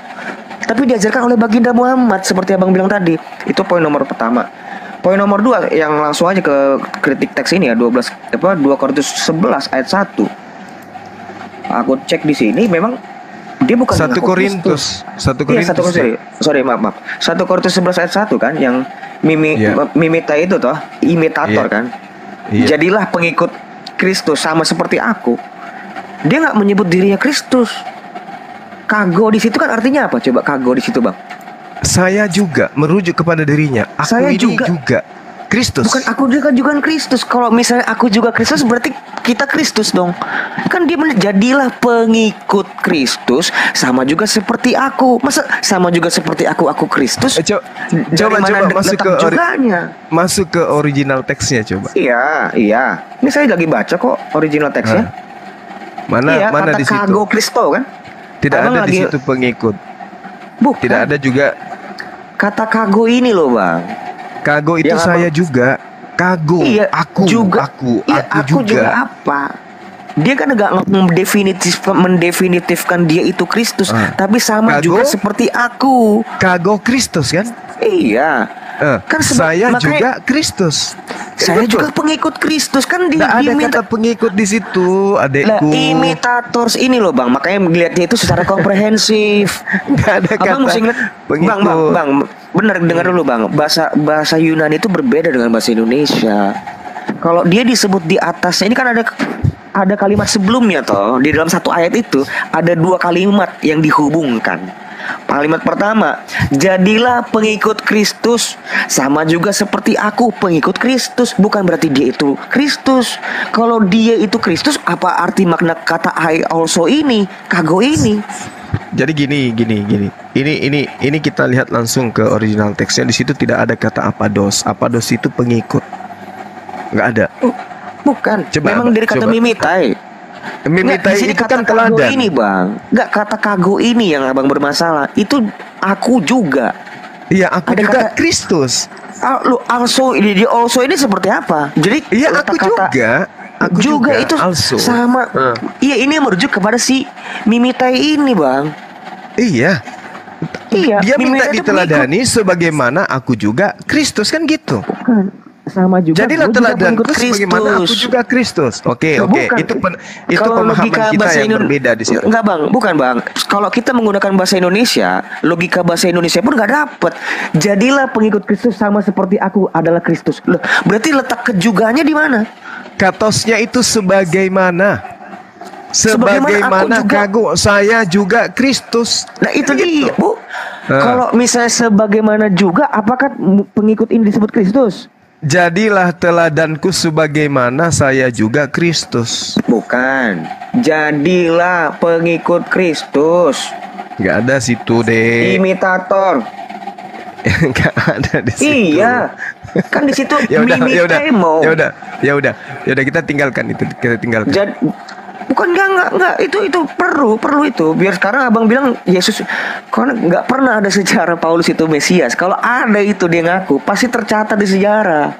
tapi diajarkan oleh baginda Muhammad. Seperti abang bilang tadi. Itu poin nomor pertama. Poin nomor 2 yang langsung aja ke kritik teks ini ya, 2 Korintus 11 ayat 1. Aku cek di sini memang dia bukan 1 Korintus. 1 Korintus. Sorry, maaf. 1 Korintus 11 ayat 1 kan yang mimita itu toh, imitator kan. Jadilah pengikut Kristus sama seperti aku. Dia nggak menyebut dirinya Kristus. Kago di situ kan artinya apa? Coba kago di situ, Bang. Saya juga merujuk kepada dirinya. Aku ini juga Kristus. Bukan aku juga Kristus. Kalau misalnya aku juga Kristus berarti kita Kristus dong. Kan dia jadilah pengikut Kristus sama juga seperti aku. Masa sama juga seperti aku Kristus? Coba masuk ke original teksnya coba. Iya. Ini saya lagi baca kok original teksnya. Mana di situ? Kago Kristo kan? Tidak ada di situ pengikut. Bukan. Tidak ada juga kata kago ini loh bang. Kago itu saya juga. Kago. Iya, aku juga. Aku juga apa? Dia kan enggak mendefinitifkan dia itu Kristus, tapi sama juga seperti aku. Kago Kristus kan? Iya. Kan saya juga Kristus. Saya juga pengikut Kristus kan. Ada kata pengikut di situ, adekku. Imitators ini loh bang, makanya melihatnya itu secara komprehensif. Gak ada kata pengikut. Bang, bener dengar dulu bang. Bahasa Yunani itu berbeda dengan bahasa Indonesia. Kalau dia disebut di atasnya ini kan ada kalimat sebelumnya toh. Di dalam satu ayat itu ada 2 kalimat yang dihubungkan. Kalimat pertama, jadilah pengikut Kristus sama juga seperti aku pengikut Kristus. Bukan berarti dia itu Kristus. Kalau dia itu Kristus, apa arti makna kata I also ini, kago ini? Jadi gini. Ini kita lihat langsung ke original teksnya. Di situ tidak ada kata apados. Apados itu pengikut. Nggak ada. Bukan. Memang dari kata mimitai. Mimitai itu kan teladan. Ini bang, nggak kata kago ini yang abang bermasalah. Itu aku juga. Iya, aku ada juga Kristus. Also ini seperti apa? Jadi iya aku juga. Aku juga itu also. Sama. Iya ini merujuk kepada si mimitai ini bang. Iya. Dia minta diteladani sebagaimana aku juga Kristus kan gitu. Sama juga. Jadilah teladanku sebagaimana aku juga Kristus. Oke. Itu pemahaman kita yang berbeda di situ. Enggak bang, bukan bang. Kalau kita menggunakan bahasa Indonesia, logika bahasa Indonesia pun nggak dapet. Jadilah pengikut Kristus sama seperti aku adalah Kristus. Loh, berarti letak kejugaannya di mana? Katosnya itu sebagaimana. Sebagaimana aku saya juga Kristus. Nah itu dia, Bu. Kalau misalnya sebagaimana juga, apakah pengikut ini disebut Kristus? Jadilah teladanku sebagaimana saya juga Kristus. Bukan. Jadilah pengikut Kristus. Gak ada situ deh. Imitator. Gak ada di situ. Iya. Kan di situ ya udah kita tinggalkan itu, bukan enggak itu perlu itu. Biar sekarang abang bilang Yesus, karena nggak pernah ada sejarah Paulus itu Mesias. Kalau ada itu dia ngaku pasti tercatat di sejarah.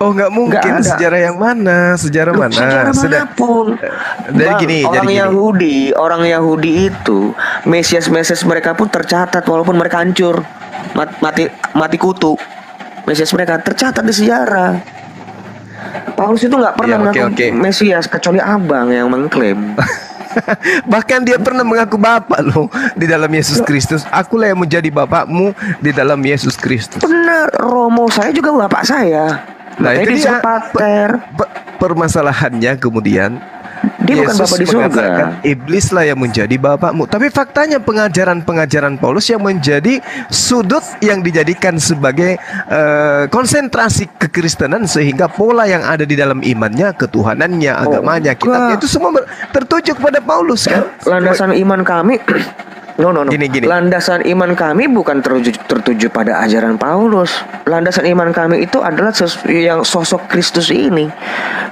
Oh nggak mungkin. Sejarah yang mana? Sejarah mana? Sejarah manapun. Orang Yahudi itu Mesias mereka pun tercatat walaupun mereka hancur mati kutu. Mesias mereka tercatat di sejarah. Paulus itu nggak pernah mengaku Mesias kecuali abang yang mengklaim. Bahkan dia pernah mengaku bapak loh di dalam Yesus Kristus. Akulah yang menjadi bapakmu di dalam Yesus Kristus. Benar, Romo saya juga bapak saya. Nah itu dia pater. Permasalahannya kemudian dia bukan bapak di surga. Iblislah yang menjadi bapakmu. Tapi faktanya pengajaran Paulus yang menjadi sudut yang dijadikan sebagai konsentrasi kekristenan, sehingga pola yang ada di dalam imannya, ketuhanannya, agamanya, kitabnya itu semua tertuju kepada Paulus kan. Landasan iman kami Gini. Landasan iman kami bukan tertuju pada ajaran Paulus. Landasan iman kami itu adalah yang sosok Kristus ini.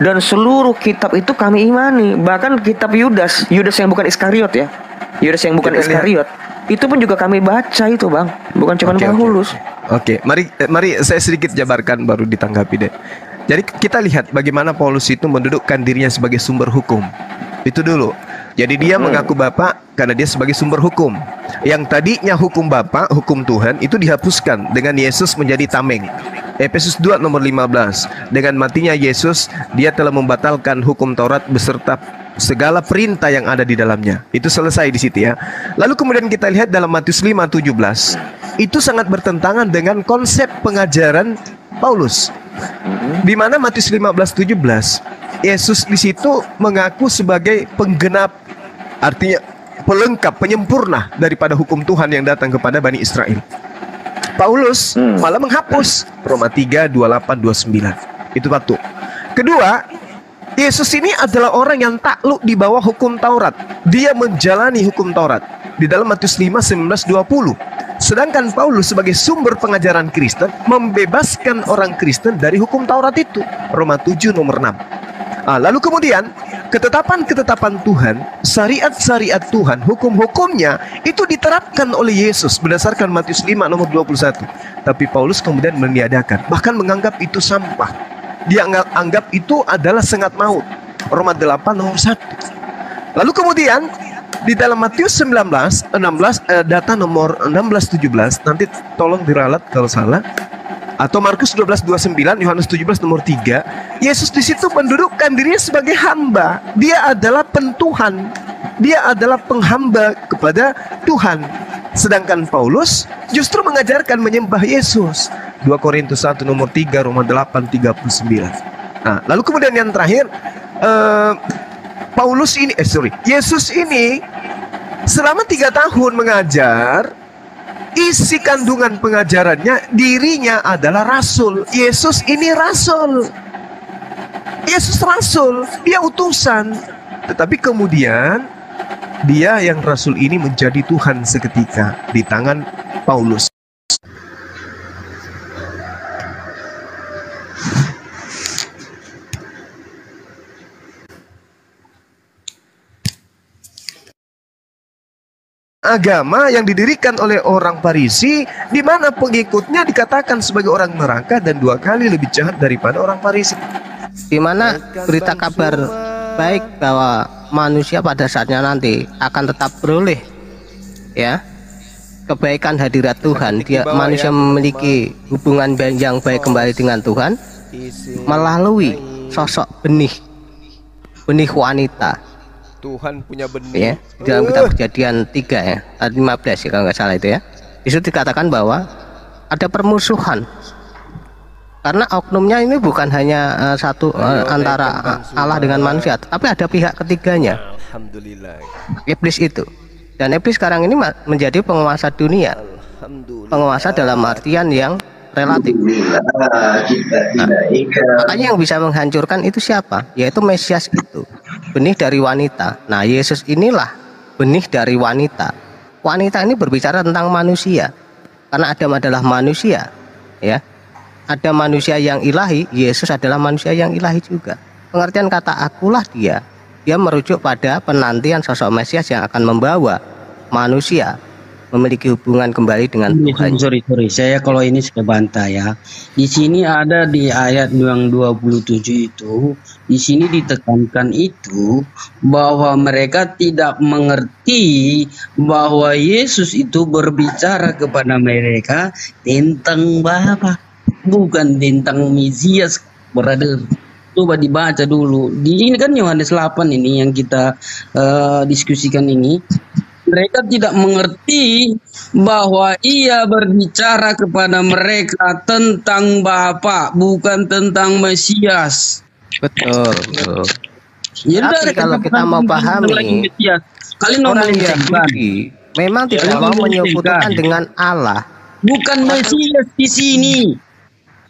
Dan seluruh kitab itu kami imani. Bahkan kitab Yudas yang bukan Iskariot ya. Yudas yang bukan Iskariot. Itu pun juga kami baca itu, Bang. Bukan cuma Paulus. Oke. Mari saya sedikit jabarkan baru ditanggapi deh. Jadi kita lihat bagaimana Paulus itu mendudukkan dirinya sebagai sumber hukum. Itu dulu. Jadi dia mengaku Bapa karena dia sebagai sumber hukum. Yang tadinya hukum Bapa, hukum Tuhan itu dihapuskan dengan Yesus menjadi tameng. Efesus 2 nomor 15. Dengan matinya Yesus, dia telah membatalkan hukum Taurat beserta segala perintah yang ada di dalamnya. Itu selesai di situ ya. Lalu kemudian kita lihat dalam Matius 5:17. Itu sangat bertentangan dengan konsep pengajaran Paulus. Di mana Matius 15:17 Yesus di situ mengaku sebagai penggenap, artinya pelengkap, penyempurna daripada hukum Tuhan yang datang kepada Bani Israel. Paulus malah menghapus Roma 3:28-29. Itu satu. Kedua, Yesus ini adalah orang yang takluk di bawah hukum Taurat. Dia menjalani hukum Taurat di dalam Matius 5:19-20. Sedangkan Paulus sebagai sumber pengajaran Kristen membebaskan orang Kristen dari hukum Taurat itu. Roma 7 nomor 6. Lalu kemudian ketetapan-ketetapan Tuhan, syariat-syariat Tuhan, hukum-hukumnya itu diterapkan oleh Yesus berdasarkan Matius 5 nomor 21. Tapi Paulus kemudian meniadakan, bahkan menganggap itu sampah. Dia anggap itu adalah sengat maut. Roma 8 nomor 1. Lalu kemudian di dalam Matius 19:16 data nomor 16-17, nanti tolong diralat kalau salah. Atau Markus 12:29, Yohanes 17 nomor 3, Yesus di situ mendudukkan dirinya sebagai hamba. Dia adalah pentuhan. Dia adalah penghamba kepada Tuhan. Sedangkan Paulus justru mengajarkan menyembah Yesus. 2 Korintus 1 nomor 3, Roma 8:39. Nah, lalu kemudian yang terakhir, Yesus ini selama 3 tahun mengajar. Isi kandungan pengajarannya, dirinya adalah rasul. Yesus ini rasul. Yesus rasul, dia utusan. Tetapi kemudian dia yang rasul ini menjadi Tuhan seketika di tangan Paulus. Agama yang didirikan oleh orang Farisi, di mana pengikutnya dikatakan sebagai orang neraka dan 2 kali lebih jahat daripada orang Farisi. Di mana berita kabar baik bahwa manusia pada saatnya nanti akan tetap beroleh ya kebaikan hadirat Tuhan. Manusia memiliki hubungan yang baik kembali dengan Tuhan melalui sosok benih wanita. Tuhan punya benih ya, dalam kitab Kejadian 3 ya, 15 ya kalau nggak salah itu ya. Di situ dikatakan bahwa ada permusuhan karena oknumnya ini bukan hanya antara Allah dengan manusia, tapi ada pihak ketiganya. Iblis itu. Dan iblis sekarang ini menjadi penguasa dunia. Penguasa dalam artian yang relatif. Makanya yang bisa menghancurkan itu siapa? Yaitu Mesias itu. Benih dari wanita. Nah, Yesus inilah benih dari wanita. Wanita ini berbicara tentang manusia. Karena Adam adalah manusia, ya. Ada manusia yang ilahi, Yesus adalah manusia yang ilahi juga. Pengertian kata akulah dia merujuk pada penantian sosok Mesias yang akan membawa manusia memiliki hubungan kembali dengan Tuhan. Sorry, saya kalau ini saya bantah ya. Di sini ada di ayat yang 27 itu, di sini ditekankan itu bahwa mereka tidak mengerti bahwa Yesus itu berbicara kepada mereka tentang Bapa, bukan tentang Mesias, brother. Coba dibaca dulu. Di ini kan Yohanes 8 ini yang kita diskusikan ini. Mereka tidak mengerti bahwa ia berbicara kepada mereka tentang Bapa, bukan tentang Mesias. Betul. Jadi kalau kita mau pahami, orang Yahudi memang tidak mau menyekutukan dengan Allah. Bukan Mesias di sini.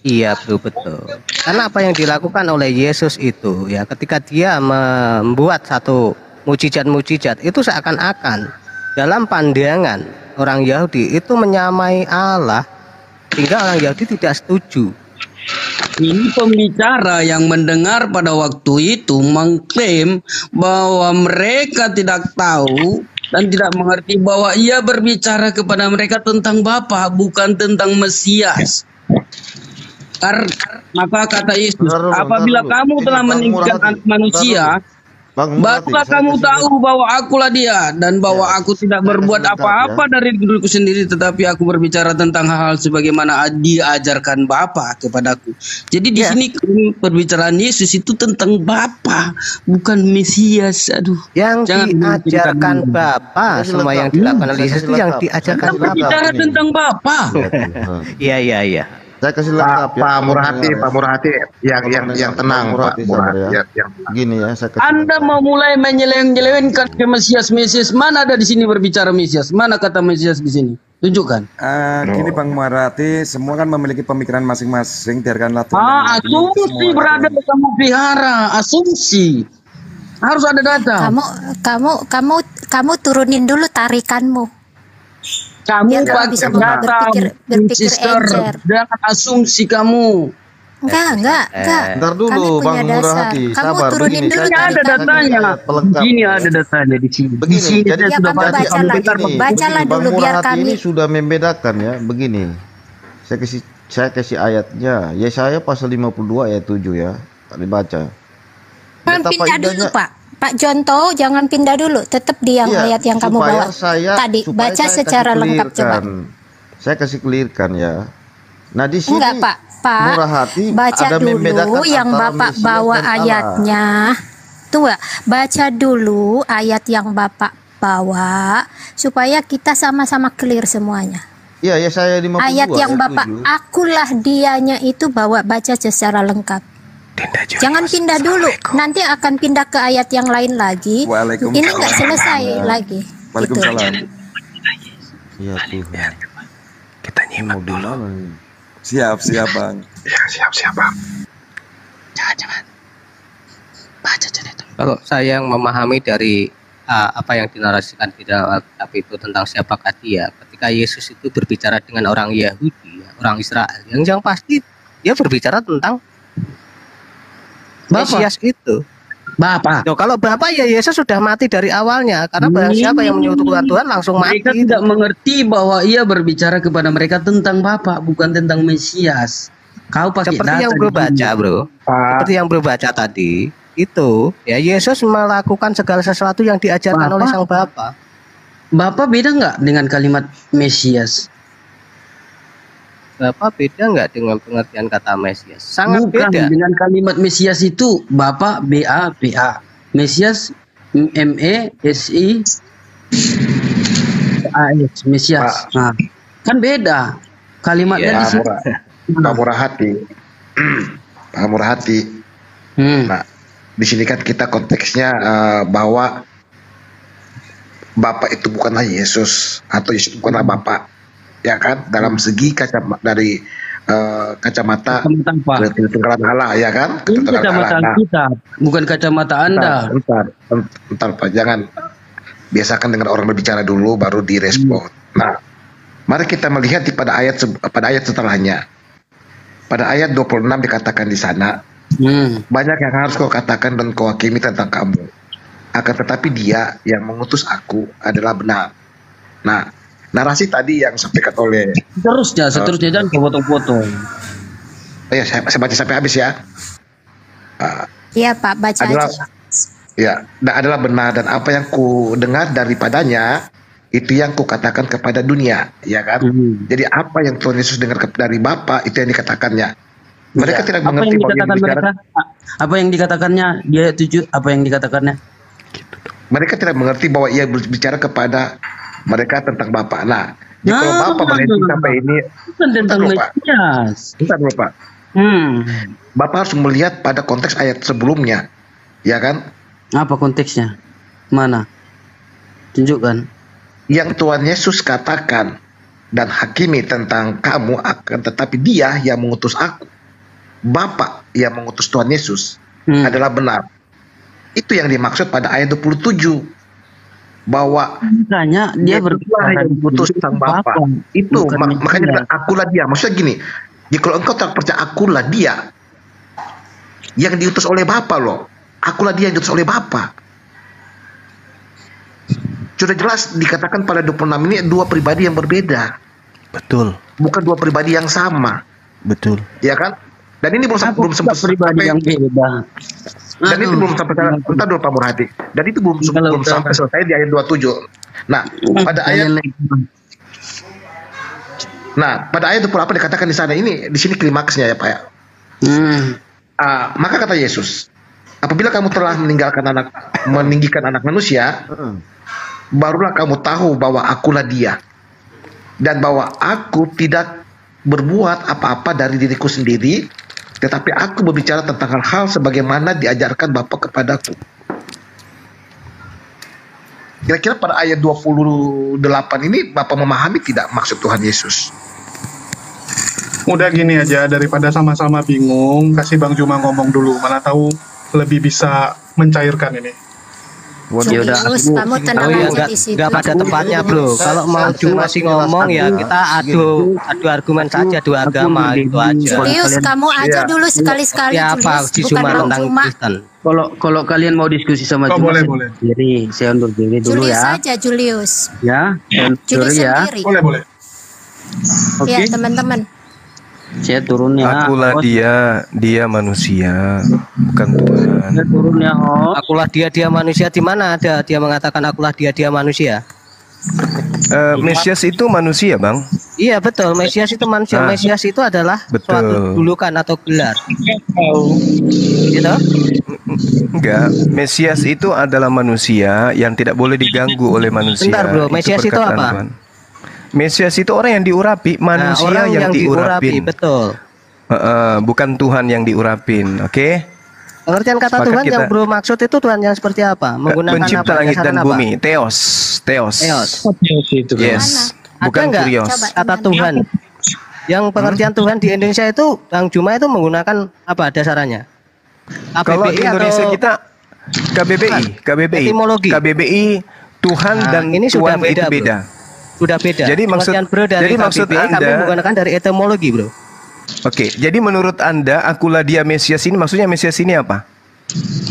Iya bro, betul. Karena apa yang dilakukan oleh Yesus itu ya, ketika dia membuat satu mujizat-mujizat itu seakan-akan dalam pandangan orang Yahudi itu menyamai Allah, sehingga orang Yahudi tidak setuju. Ini pembicara yang mendengar pada waktu itu mengklaim bahwa mereka tidak tahu dan tidak mengerti bahwa ia berbicara kepada mereka tentang Bapa, bukan tentang Mesias. Maka kata Yesus, apabila kamu telah meninggikan anak manusia, barulah kamu tahu bahwa akulah dia, dan bahwa aku tidak berbuat apa-apa dari diriku sendiri, tetapi aku berbicara tentang hal-hal sebagaimana diajarkan Bapa kepadaku. Jadi di sini perbicaraan Yesus itu tentang Bapa, bukan Mesias. Aduh, yang diajarkan Bapa, semua yang dilakukan oleh Yesus itu yang diajarkan Bapa. Berbicara tentang Bapa. Iya. Saya kasih lengkap ya. Pak Murhati, yang tenang, Pak Murhati. Gini ya, saya kasih Anda mau mulai menyelewengkan ke Mesias. Mana ada di sini berbicara Mesias? Mana kata Mesias di sini? Tunjukkan. Gini Bang Murhati, semua kan memiliki pemikiran masing-masing. Biarkanlah asumsi berada kamu pelihara, asumsi. Harus ada data. Kamu turunin dulu tarikanmu. Kamu pakai data, berpikir encer. Jangan asumsi kamu. Enggak. Ntar dulu Bang Murhati, sabar. Turunin dulu. Ini ada datanya. Ini ada datanya di sini. Begini, jadi sudah bacalah dulu biar kami. Ini sudah membedakan ya. Begini, saya kasih ayatnya. Yesaya pasal 52 ayat 7 ya. Dibaca. Kan pindah dulu Pak Jonto, jangan pindah dulu, tetap di yang ayat yang kamu bawa tadi. Baca secara lengkap coba. Saya kasih clearkan ya. Nah di sini Pak Murhati baca ada dulu yang Bapak bawa ayatnya. Tuh, baca dulu ayat yang Bapak bawa supaya kita sama-sama clear semuanya. Iya, saya 52. Ayat yang Bapak akulah dianya itu baca secara lengkap. Jangan pindah dulu, nanti akan pindah ke ayat yang lain lagi. Ini nggak selesai lagi. Waalaikumsalam. Iya Tuhan. Kita nyimak dulu. Siap Bang. Ya, siap Bang. Jangan. Baca cerita. Kalau saya yang memahami dari apa yang dinarasikan di dalam Alkitab itu tentang siapakah dia, ketika Yesus itu berbicara dengan orang Yahudi, orang Israel, yang pasti dia berbicara tentang Mesias itu Bapak. Kalau Bapak ya Yesus sudah mati dari awalnya, karena barang siapa yang menyekutukan Tuhan langsung mati. Mereka tidak mengerti bahwa ia berbicara kepada mereka tentang Bapak, bukan tentang Mesias. Kau pakai seperti yang bro baca seperti yang bro baca tadi itu ya, Yesus melakukan segala sesuatu yang diajarkan oleh sang Bapa. Bapak beda nggak dengan kalimat Mesias? Bapak beda nggak dengan pengertian kata Mesias? Sangat bukan beda. Dengan kalimat Mesias itu Bapak BA, Mesias MESI AS, Mesias. Nah, kan beda kalimatnya di sini. Pak Murhati. Nah, di sini kan kita konteksnya bahwa Bapa itu bukanlah Yesus atau Yesus bukanlah Bapa, ya kan? Dalam segi dari kacamata ketenggelan Allah, ya kan? Ini kacamata kita, bukan kacamata Anda. Bentar Pak, jangan biasakan dengan orang berbicara dulu baru direspon. Nah, mari kita melihat pada ayat setelahnya. Pada ayat 26 dikatakan di sana, banyak yang harus kau katakan dan kau hakimi tentang kamu. Akan tetapi Dia yang mengutus aku adalah benar. Nah, narasi tadi yang disampaikan oleh seterusnya dan potong-potong. Ya, saya baca sampai habis ya. Iya Pak, baca adalah, aja. Ya, adalah benar dan apa yang ku dengar daripadanya itu yang ku katakan kepada dunia, ya kan? Jadi apa yang Tuhan Yesus dengar dari Bapa itu yang dikatakannya. Mereka tidak mengerti apa yang dikatakan apa yang dikatakannya dia tujuh apa yang dikatakannya. Mereka tidak mengerti bahwa ia berbicara kepada mereka tentang Bapa. Nah, kalau Bapa berhenti sampai ini, bentar dulu Pak. Bapak harus melihat pada konteks ayat sebelumnya, ya kan? Apa konteksnya? Mana? Tunjukkan. Yang Tuhan Yesus katakan dan hakimi tentang kamu akan tetapi Dia yang mengutus aku. Bapa yang mengutus Tuhan Yesus adalah benar. Itu yang dimaksud pada ayat 27. Bahwa makanya dia berbicara diutus sang Bapa. Itu makanya akulah Dia. Maksudnya gini, kalau engkau tak percaya akulah Dia yang diutus oleh Bapa loh. Akulah Dia yang diutus oleh Bapa. Sudah jelas dikatakan pada 26 ini dua pribadi yang berbeda. Betul. Bukan dua pribadi yang sama. Betul. Ya kan? Dan ini belum sempat pribadi yang beda. Dan itu belum sampai bentar dulu Pak Murhati. Dan itu belum sampai selesai di ayat 27. Nah, pada ayat pada ayat 28 dikatakan di sana ini di sini klimaksnya ya Pak ya. Maka kata Yesus, apabila kamu telah meninggikan anak manusia, barulah kamu tahu bahwa akulah Dia dan bahwa aku tidak berbuat apa-apa dari diriku sendiri, tetapi aku berbicara tentang hal-hal sebagaimana diajarkan Bapa kepadaku. Kira-kira pada ayat 28 ini Bapak memahami tidak maksud Tuhan Yesus? Udah gini aja, daripada sama-sama bingung, kasih Bang Juma ngomong dulu, mana tahu lebih bisa mencairkan ini. Julius, kamu tenang aja di situ. Enggak pada tempatnya, Bro. Kalau mau masih ngomong ya kita adu argumen saja, adu agama itu aja. Julius, kamu aja dulu sekali-sekali. Siapa di Juma tentang Kristen? Kalau kalian mau diskusi sama Juma, boleh. Jadi saya undur diri dulu Julius ya. Saja Julius. Ya, Julius ya. sendiri. Boleh. Ya, teman-teman. Saya turun ya. Akulah dia manusia, bukan Tuhan. Saya turun ya, Akulah dia manusia, di mana ada dia mengatakan akulah dia manusia? Mesias itu manusia, Bang. Iya betul, Mesias itu manusia. Mesias itu adalah suatu julukan atau gelar. Gitu? Enggak, Mesias itu adalah manusia yang tidak boleh diganggu oleh manusia. Bentar, Bro, Mesias itu apa? Tuhan. Mesias itu orang yang diurapi, manusia orang yang diurapi, betul. Bukan Tuhan yang diurapin, oke? Pengertian kata Tuhan yang Bro maksud itu Tuhan yang seperti apa? Menggunakan pencipta langit dan bumi, Theos. Itu. Yes. Bukan Kurios. Kata Tuhan. Yang pengertian Tuhan di Indonesia itu Bang Juma itu menggunakan apa dasarnya? Kalau di Indonesia kita KBBI. Etimologi. KBBI Tuhan dan ini sudah Tuhan beda, itu beda. Sudah beda. Jadi maksud KBBI, Anda kami menggunakan dari etimologi, Bro. Oke, jadi menurut Anda akulah dia Mesias ini maksudnya Mesias ini apa?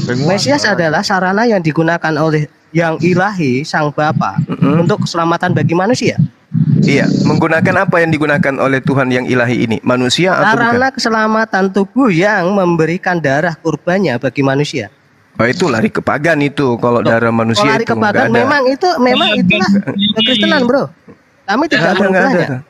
Mesias adalah sarana yang digunakan oleh yang ilahi sang Bapa untuk keselamatan bagi manusia. Iya, menggunakan apa yang digunakan oleh Tuhan yang ilahi ini? Manusia atau bukan? Sarana keselamatan tubuh yang memberikan darah kurbannya bagi manusia. Oh, itu lari ke pagan itu kalau darah manusia lari itu ke pagan memang itulah kekristenan, Bro. Kami tidak berubahnya.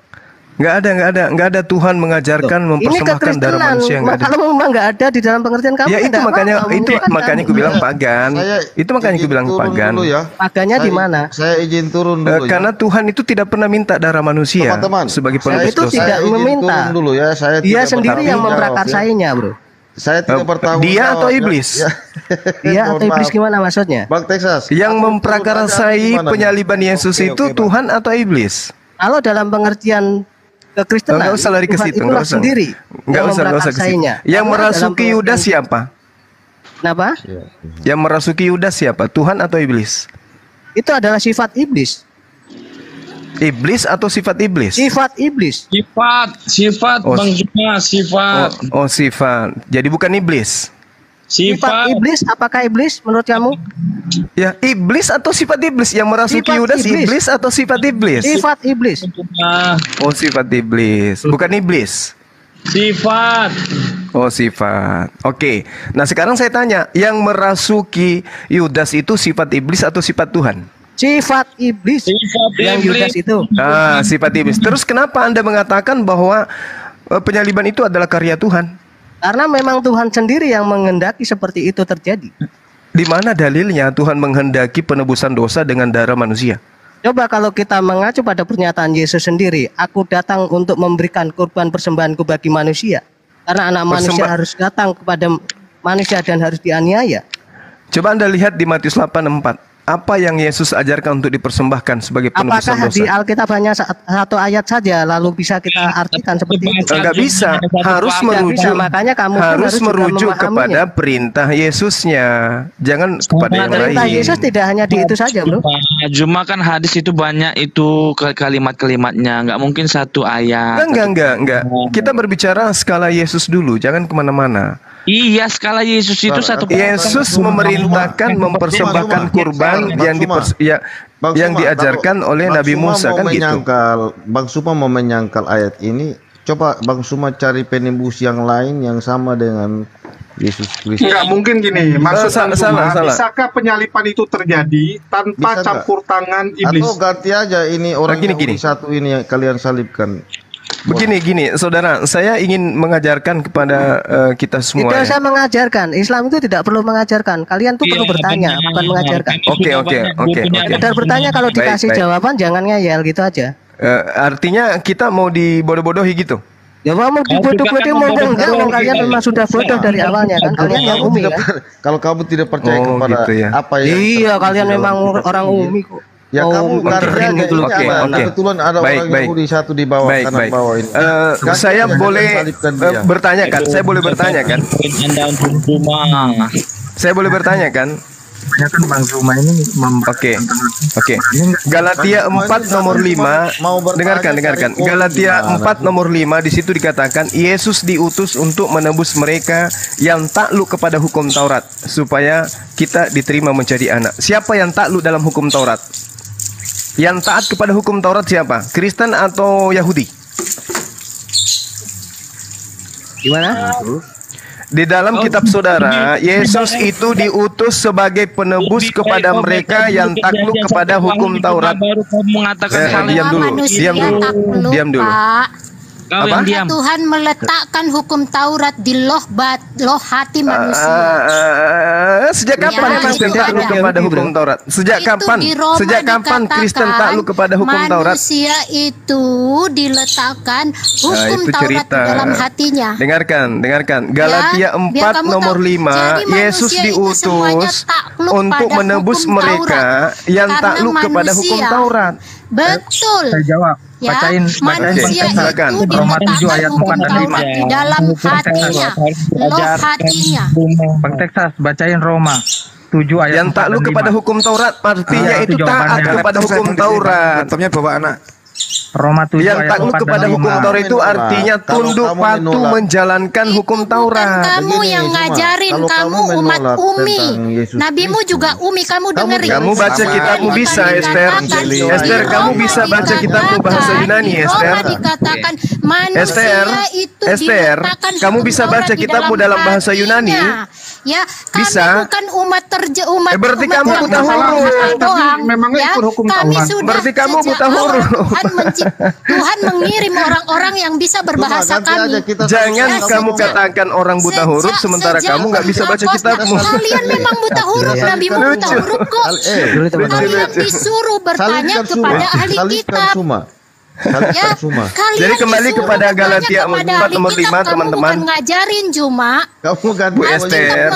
Nggak ada Tuhan mengajarkan mempersembahkan darah manusia. Kalau memang nggak ada di dalam pengertian kamu, ya itu makanya aku bilang pagan. Itu makanya aku bilang pagan. Pagannya di mana? Saya izin turun dulu. Karena Tuhan itu tidak pernah minta darah manusia. Teman-teman, sebagai penebus itu tidak meminta. Dulu ya, Dia sendiri yang memprakarsainya, Bro. Saya tidak bertanggung Dia jawab. atau iblis? Dia atau Mohon iblis maaf. gimana maksudnya? Bang Texas. Yang memprakarsai Gimana? penyaliban Yesus itu Tuhan atau iblis? Kalau dalam pengertian kekristenan, Enggak usah lari ke Tuhan situ, itulah enggak usah. sendiri Enggak yang usah ke situ. memprakarsainya. Yang Karena merasuki dalam Yudas pengertian- siapa? Kenapa? Yang merasuki Yudas siapa? Tuhan atau iblis? Itu adalah sifat iblis. Iblis atau sifat iblis? Sifat iblis. Sifat Oh, Bang Juma, sifat. Oh, sifat. Jadi bukan iblis. Sifat iblis, apakah iblis menurut kamu? Ya, iblis atau sifat iblis yang merasuki Sifat Yudas iblis. iblis atau sifat iblis? Sifat iblis. Oh, sifat iblis, bukan iblis. Sifat. Oh, sifat. Oke. Nah, sekarang saya tanya, yang merasuki Yudas itu sifat iblis atau sifat Tuhan? Sifat iblis. Yang Yudas itu. Ah, sifat iblis. Terus kenapa Anda mengatakan bahwa penyaliban itu adalah karya Tuhan? Karena memang Tuhan sendiri yang menghendaki seperti itu terjadi. Di mana dalilnya Tuhan menghendaki penebusan dosa dengan darah manusia? Coba kalau kita mengacu pada pernyataan Yesus sendiri, aku datang untuk memberikan korban persembahanku bagi manusia. Karena anak manusia harus datang kepada manusia dan harus dianiaya. Coba Anda lihat di Matius 8:4. Apa yang Yesus ajarkan untuk dipersembahkan sebagai penebusan Apakah dosa? di Alkitab hanya satu ayat saja lalu bisa kita artikan seperti itu? Enggak bisa, harus merujuk. Makanya kamu harus juga merujuk kepada memahaminya. perintah Yesusnya, jangan kepada yang Perintah lain. Yesus tidak hanya di itu saja, bro. Cuma kan hadis itu banyak itu kalimat-kalimatnya, nggak mungkin satu ayat. Enggak. Kita berbicara skala Yesus dulu, jangan kemana-mana. Iya, skala Yesus itu satu. Yesus memerintahkan mempersembahkan kurban yang diajarkan oleh Nabi Musa, kan gitu. Bang Suma mau menyangkal ayat ini. Coba Bang Suma cari penembus yang lain yang sama dengan Yesus Kristus. Enggak mungkin gini, maksud salah. Bisakah penyalipan itu terjadi tanpa Bisa campur tangan iblis? Atau ganti aja ini orang gini. satu ini yang kalian salibkan. Begini, saudara, saya ingin mengajarkan kepada kita semua. Tidak Ya. usah mengajarkan. Islam itu tidak perlu mengajarkan. Kalian tuh perlu bertanya, bukan mengajarkan. Oke. Sekedar bertanya, kalau dikasih Baik. jawaban jangan ngeyel gitu aja. Artinya kita mau dibodoh-bodohi gitu. Ya mau dibodoh-bodoh mau enggak, kalian memang sudah bodoh dari awalnya kan. Kalian yang umi kan. Kalau kamu tidak percaya kepada gitu ya. apa yang Iya, kalian memang orang umi kok. Ya kamu ganti aja Oke. kebetulan ada orang Yahudi satu di bawah kanan bawah ini. Saya boleh bertanya kan? Saya boleh bertanya kan? Saya boleh bertanya kan? Kan Bang Zuma ini Oke. Galatia 4 nomor 5. Dengarkan. Galatia 4 nomor 5 di situ dikatakan Yesus diutus untuk menebus mereka yang takluk kepada hukum Taurat supaya kita diterima menjadi anak. Siapa yang takluk dalam hukum Taurat? Yang taat kepada hukum Taurat siapa? Kristen atau Yahudi? Gimana? Di dalam kitab saudara, Yesus itu diutus sebagai penebus kepada mereka yang takluk kepada hukum Taurat. Diam dulu. Karena Tuhan meletakkan hukum Taurat di loh hati manusia. Sejak kapan Kristen takluk kepada hukum Taurat? Sejak kapan Kristen takluk kepada hukum Taurat? Manusia itu diletakkan hukum itu Taurat di dalam hatinya. Dengarkan. Galatia 4 nomor 5, Yesus diutus untuk menebus mereka yang takluk kepada hukum Taurat. Betul. Saya jawab. Ya, Bacain manusia itu diletakkan hukum Taurat di dalam hatinya, loh hatinya. Bang Texas, bacain Roma 7 ayat yang takluk kepada hukum Taurat, artinya itu taat kepada hukum Taurat. Laptopnya bawa anak. Roma 7 yang takluk kepada hukum Taurat itu artinya tunduk patuh menjalankan hukum Taurat. Kamu yang ngajarin, kamu umat umi. Nabimu juga umi, kamu dengerin. Kamu baca kitabmu bisa, Esther. Esther, kamu bisa baca kitabmu bahasa Yunani, Esther. Dikatakan manusia itu Esther, kamu bisa baca kitabmu dalam bahasa Yunani? Ya, kami bisa. Bukan umat berarti kamu buta huruf. Memang ikut hukum Taurat. Berarti kamu buta huruf. Tuhan mengirim orang-orang yang bisa berbahasa kami. Jangan kamu katakan orang buta huruf sementara kamu nggak bisa baca kitabmu. Kalian memang buta huruf, Nabimu buta huruf kok. Kalian disuruh bertanya kepada ahli kitab. Ya, Jadi kembali kepada Galatia 4 nomor 5 teman-teman. Bukan ngajarin cuma. Kamu kan Bu Esther,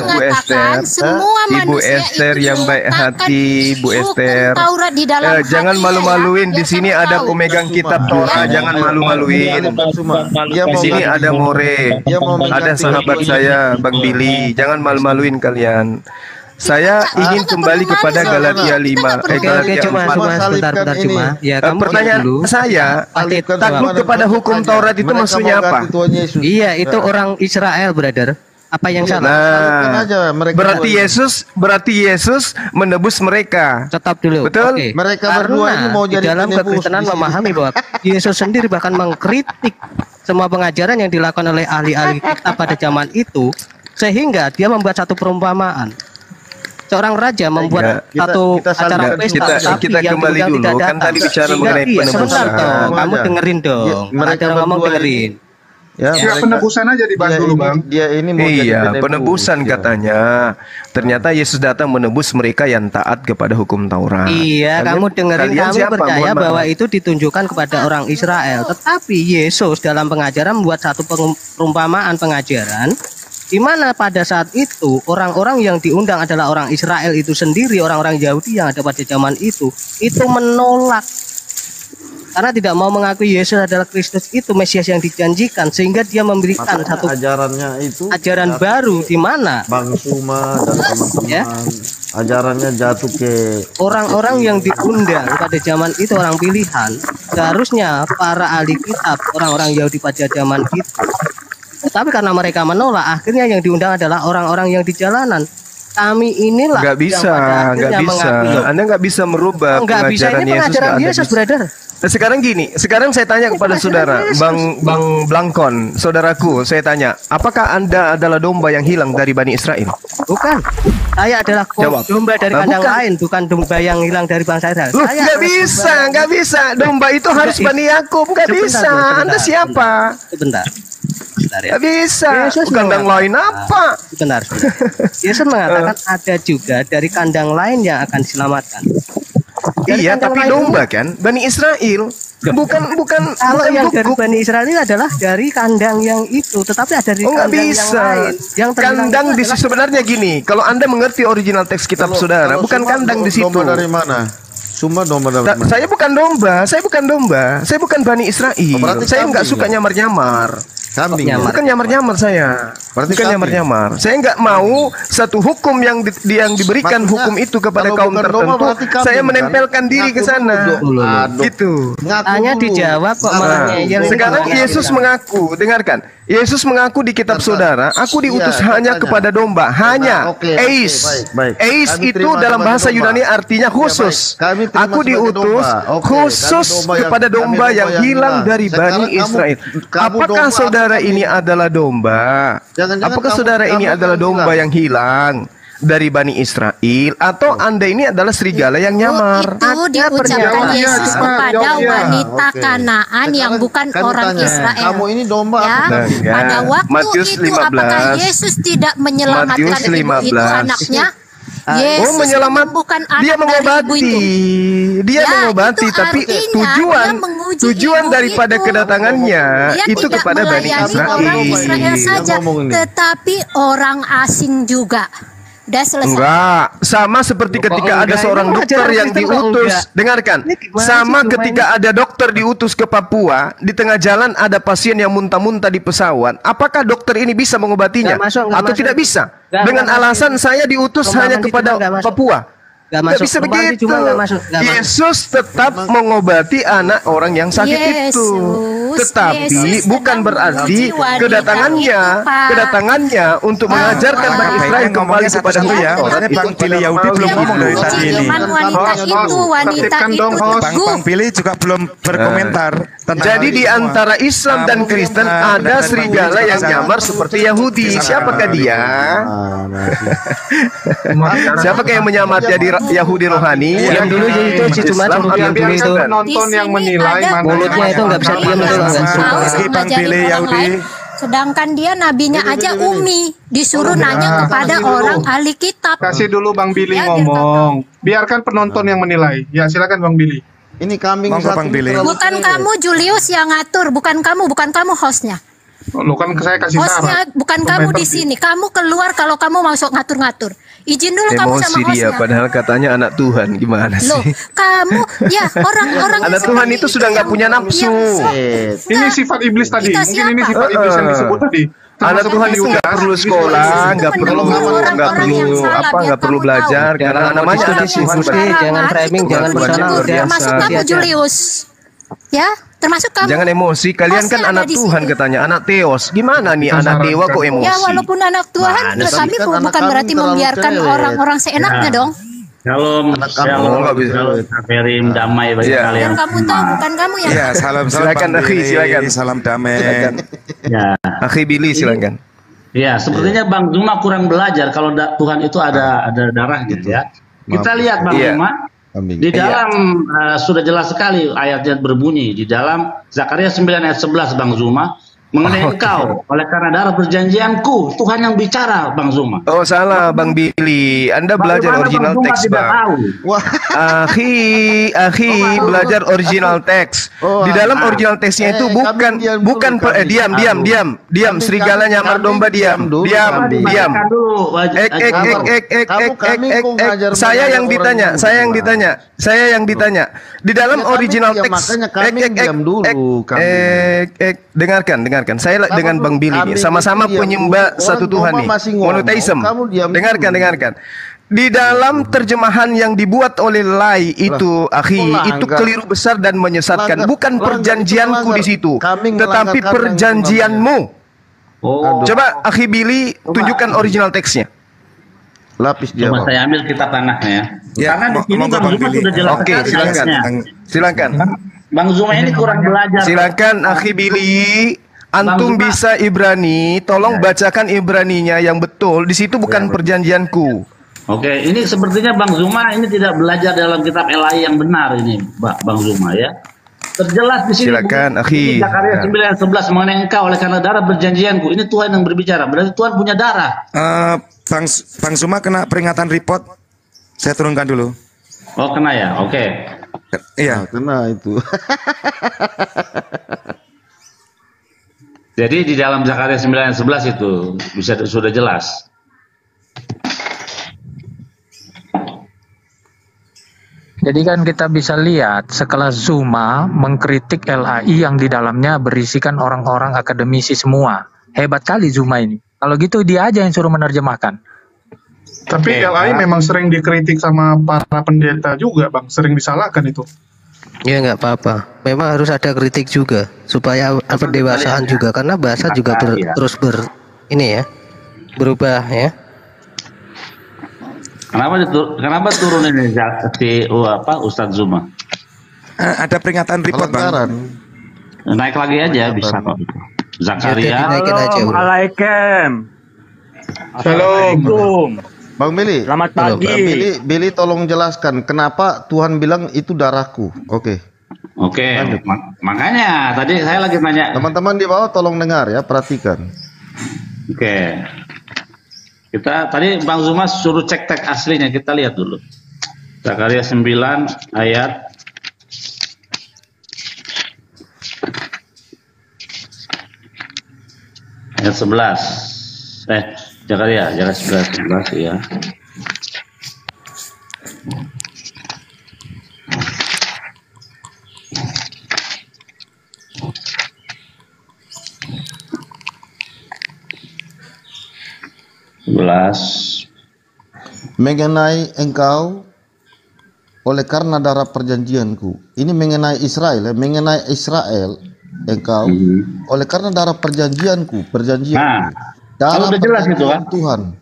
semua Ibu manusia Esther itu yang baik hati, Bu Esther. Taurat di dalam Jangan malu-maluin. Di sini ada pemegang kitab Torah, jangan malu-maluin. Di sini ada More, ada sahabat saya Bang Billy. Jangan malu-maluin kalian. Saya ingin kembali kepada Galatia 5. Galatia 4. Bentar cuma. Ya, Pertanyaan saya, takluk kepada hukum Taurat itu maksudnya apa? Iya, itu orang Israel, brother. Apa yang salah? Berarti Yesus menebus mereka. Tetap dulu. Betul? Oke. Mereka berdua ini mau Di jadi dalam penebus kekristenan di sini. memahami bahwa Yesus sendiri bahkan mengkritik semua pengajaran yang dilakukan oleh ahli-ahli kitab pada zaman itu, sehingga dia membuat satu perumpamaan. Seorang raja membuat satu acara pesta, kita kembali dulu. Kan tadi bicara mengenai penebusan. Kamu dengerin dong. Mereka ngomong dengerin. Ya, penebusan aja dibahas dulu, Bang. Dia ini mau jadi penebusan katanya. Ternyata Yesus datang menebus mereka yang taat kepada hukum Taurat. Iya, kamu dengerin. Kami percaya bahwa itu ditunjukkan kepada orang Israel. Tetapi Yesus dalam pengajaran membuat satu perumpamaan pengajaran, di mana pada saat itu orang-orang yang diundang adalah orang Israel itu sendiri, orang-orang Yahudi yang ada pada zaman itu menolak karena tidak mau mengakui Yesus adalah Kristus itu Mesias yang dijanjikan, sehingga dia memberikan satu ajaran baru di mana Bang Suma dan teman-teman ajarannya jatuh ke orang-orang yang diundang pada zaman itu, orang pilihan. Seharusnya para ahli kitab, orang-orang Yahudi pada zaman itu. Tetapi karena mereka menolak, akhirnya yang diundang adalah orang-orang yang di jalanan. Kami inilah nggak bisa. Anda nggak bisa merubah pengajaran Yesus, brother. Sekarang gini, sekarang saya tanya kepada saudara, Bang Blangkon, saudaraku, saya tanya, apakah Anda adalah domba yang hilang dari Bani Israel? Bukan. Saya adalah domba dari kandang lain, bukan domba yang hilang dari bangsa Israel. Nggak bisa. Domba itu harus Bani Yakub, nggak bisa. Anda siapa? Sebentar. Nggak bisa. Kandang lain apa? Benar. Yesus mengatakan ada juga dari kandang lain yang akan diselamatkan. Iya, tapi domba kan Bani Israel. Bukan kalau yang dari Bani Israel adalah dari kandang yang itu, tetapi ada dari kandang yang lain. Yang kandang di sebenarnya gini, kalau Anda mengerti original teks kitab saudara, bukan kandang di situ. Domba dari mana? Suma domba dari mana? Saya bukan domba, saya bukan Bani Israel. Saya nggak suka nyamar-nyamar. Kambing. Bukan nyamar-nyamar saya. Bukan nyamar-nyamar. Saya nggak mau satu hukum yang diberikan hukum itu kepada kaum tertentu. Saya menempelkan diri ke sana. Gitu. Hanya dijawab kok malah. Sekarang Yesus mengaku, dengarkan. Yesus mengaku di kitab saudara, aku diutus hanya kepada domba, hanya eis. Eis itu dalam bahasa Yunani artinya khusus. Aku diutus khusus kepada domba yang hilang dari Bani Israel. Apakah saudara ini adalah domba? Apakah saudara ini adalah domba yang hilang dari Bani Israel, atau Anda ini adalah serigala yang nyamar? Itu diucapkan Yesus kepada wanita Kanaan yang bukan orang Israel. Kamu ini domba. Pada waktu itu apakah Yesus tidak menyelamatkan ibu itu anaknya? Yesus menyelamatkan, dia mengobati, tapi tujuan daripada kedatangannya itu kepada Bani Israel saja, tetapi orang asing juga. Udah selesai. Enggak, sama seperti ketika ada seorang dokter yang diutus. Dengarkan, sama ketika ada dokter diutus ke Papua, di tengah jalan ada pasien yang muntah-muntah di pesawat. Apakah dokter ini bisa mengobatinya atau tidak bisa? Dengan alasan saya diutus hanya kepada Papua. Gak bisa begitu. Yesus tetap mengobati anak orang yang sakit itu. Tetapi bukan berarti kedatangannya untuk mengajarkan Bani Israel kembali kepada ya. Makanya Bang Billy Yahudi belum ngomong dari tadi ini. Bang Billy juga belum berkomentar. Jadi di antara Islam dan Kristen ada serigala yang nyamar seperti Yahudi. Siapakah dia? Siapakah yang menyamar jadi Yahudi rohani? Diam dulu itu cuma diam dulu itu. Penonton yang menilai mulutnya itu nggak bisa diam itu. Bang Billy Yahudi. Sedangkan dia nabinya aja Umi, disuruh nanya kepada orang ahli kitab. Kasih dulu Bang Billy ngomong. Biarkan penonton yang menilai. Ya silakan Bang Billy. Ini kambing Monggo, satu Bang Billy. Bukan kamu Julius yang ngatur, bukan kamu hostnya. Lu kan saya kasih Hostnya syarat. bukan kamu di sini. Kamu keluar kalau kamu masuk ngatur-ngatur. Izin dulu kamu sama Emosi dia, hostnya. padahal katanya anak Tuhan. Gimana sih? Loh, kamu ya orang-orang Anak Tuhan itu sudah nggak punya nafsu. Ini sifat iblis tadi. Kita Mungkin ini siapa? sifat iblis yang disebut tadi. Anak Tuhan itu nggak perlu sekolah, nggak perlu belajar, karena namanya anak Tuhan. Jangan framing, jangan personal. Termasuk kamu Julius. Ya, termasuk kamu. Jangan emosi, kalian kan anak Tuhan katanya, anak Theos. Gimana nih anak dewa kok emosi? Ya walaupun anak Tuhan, kami bukan berarti membiarkan orang-orang seenaknya dong. Shalom, Ferim, damai bagi kalian. Yang kamu tahu bukan kamu yang. Ya, salam Silakan, Bang Akhi, Billy. silakan. Salam damai. Ya. Akhi Billy, silakan. Ya, sepertinya Bang Zuma kurang belajar kalau Tuhan itu ada darah gitu ya. Kita lihat Bang Zuma. Di dalam sudah jelas sekali ayatnya berbunyi di dalam Zakaria 9 ayat 11 Bang Zuma mengenai engkau oleh karena darah perjanjianku Tuhan yang bicara Bang Zuma. Oh salah Bang Billy, Anda belajar original teks Bang. Akhi belajar original teks. Di dalam original teksnya itu diam serigala nyamar domba diam. Saya yang ditanya. Di dalam original teks. Dengarkan. Saya dengan Bang Billy nih, sama-sama penyembah satu Tuhan nih, monotheism. Dengarkan. Di dalam terjemahan yang dibuat oleh Lai itu, Akhi, itu keliru besar dan menyesatkan. Bukan perjanjianku di situ, tetapi perjanjianmu. Coba Akhi Billy tunjukkan original teksnya. Lapis dia. Coba saya ambil kitab tanahnya. Karena di sini Bang Zuma sudah jelas. Oke, silakan. Bang Zuma ini kurang belajar. Silakan Akhi Billy, antum bisa Ibrani, tolong bacakan Ibraninya yang betul. Di situ bukan perjanjianku. Oke, ini sepertinya Bang Zuma ini tidak belajar dalam kitab Elai yang benar ini, Bang Zuma ya. Terjelas di sini. Silakan Akhi. Zakaria 9 ayat 11 mengenai engkau oleh karena darah perjanjianku. Ini Tuhan yang berbicara. Berarti Tuhan punya darah. Bang Zuma kena peringatan report. Saya turunkan dulu. Oh, kena ya. Oke. Iya, kena itu. Jadi di dalam Zakaria 9 ayat 11 itu sudah jelas. Jadi kan kita bisa lihat sekelas Zuma mengkritik LAI yang di dalamnya berisikan orang-orang akademisi semua. Hebat kali Zuma ini. Kalau gitu dia aja yang suruh menerjemahkan. Tapi LAI memang sering dikritik sama para pendeta juga Bang, sering disalahkan itu. Ya nggak apa-apa. Memang harus ada kritik juga supaya pendewasaan juga, karena bahasa juga terus berubah ya. Kenapa turun ini Ustadz Zuma? Ada peringatan report Bang. Naik lagi aja bisa kok. Zakaria. Assalamualaikum. Assalamualaikum. Bang Billy. Selamat pagi. Billy tolong jelaskan kenapa Tuhan bilang itu darahku. Oke, makanya tadi saya lagi nanya. Teman-teman di bawah tolong dengar ya, perhatikan. Oke. Kita tadi Bang Zuma suruh cek teks aslinya, kita lihat dulu. Zakaria 9 ayat 11. Zakaria 11 ya. Mengenai engkau oleh karena darah perjanjianku. Ini mengenai Israel, mengenai Israel engkau oleh karena darah perjanjianku, darah perjanjian Tuhan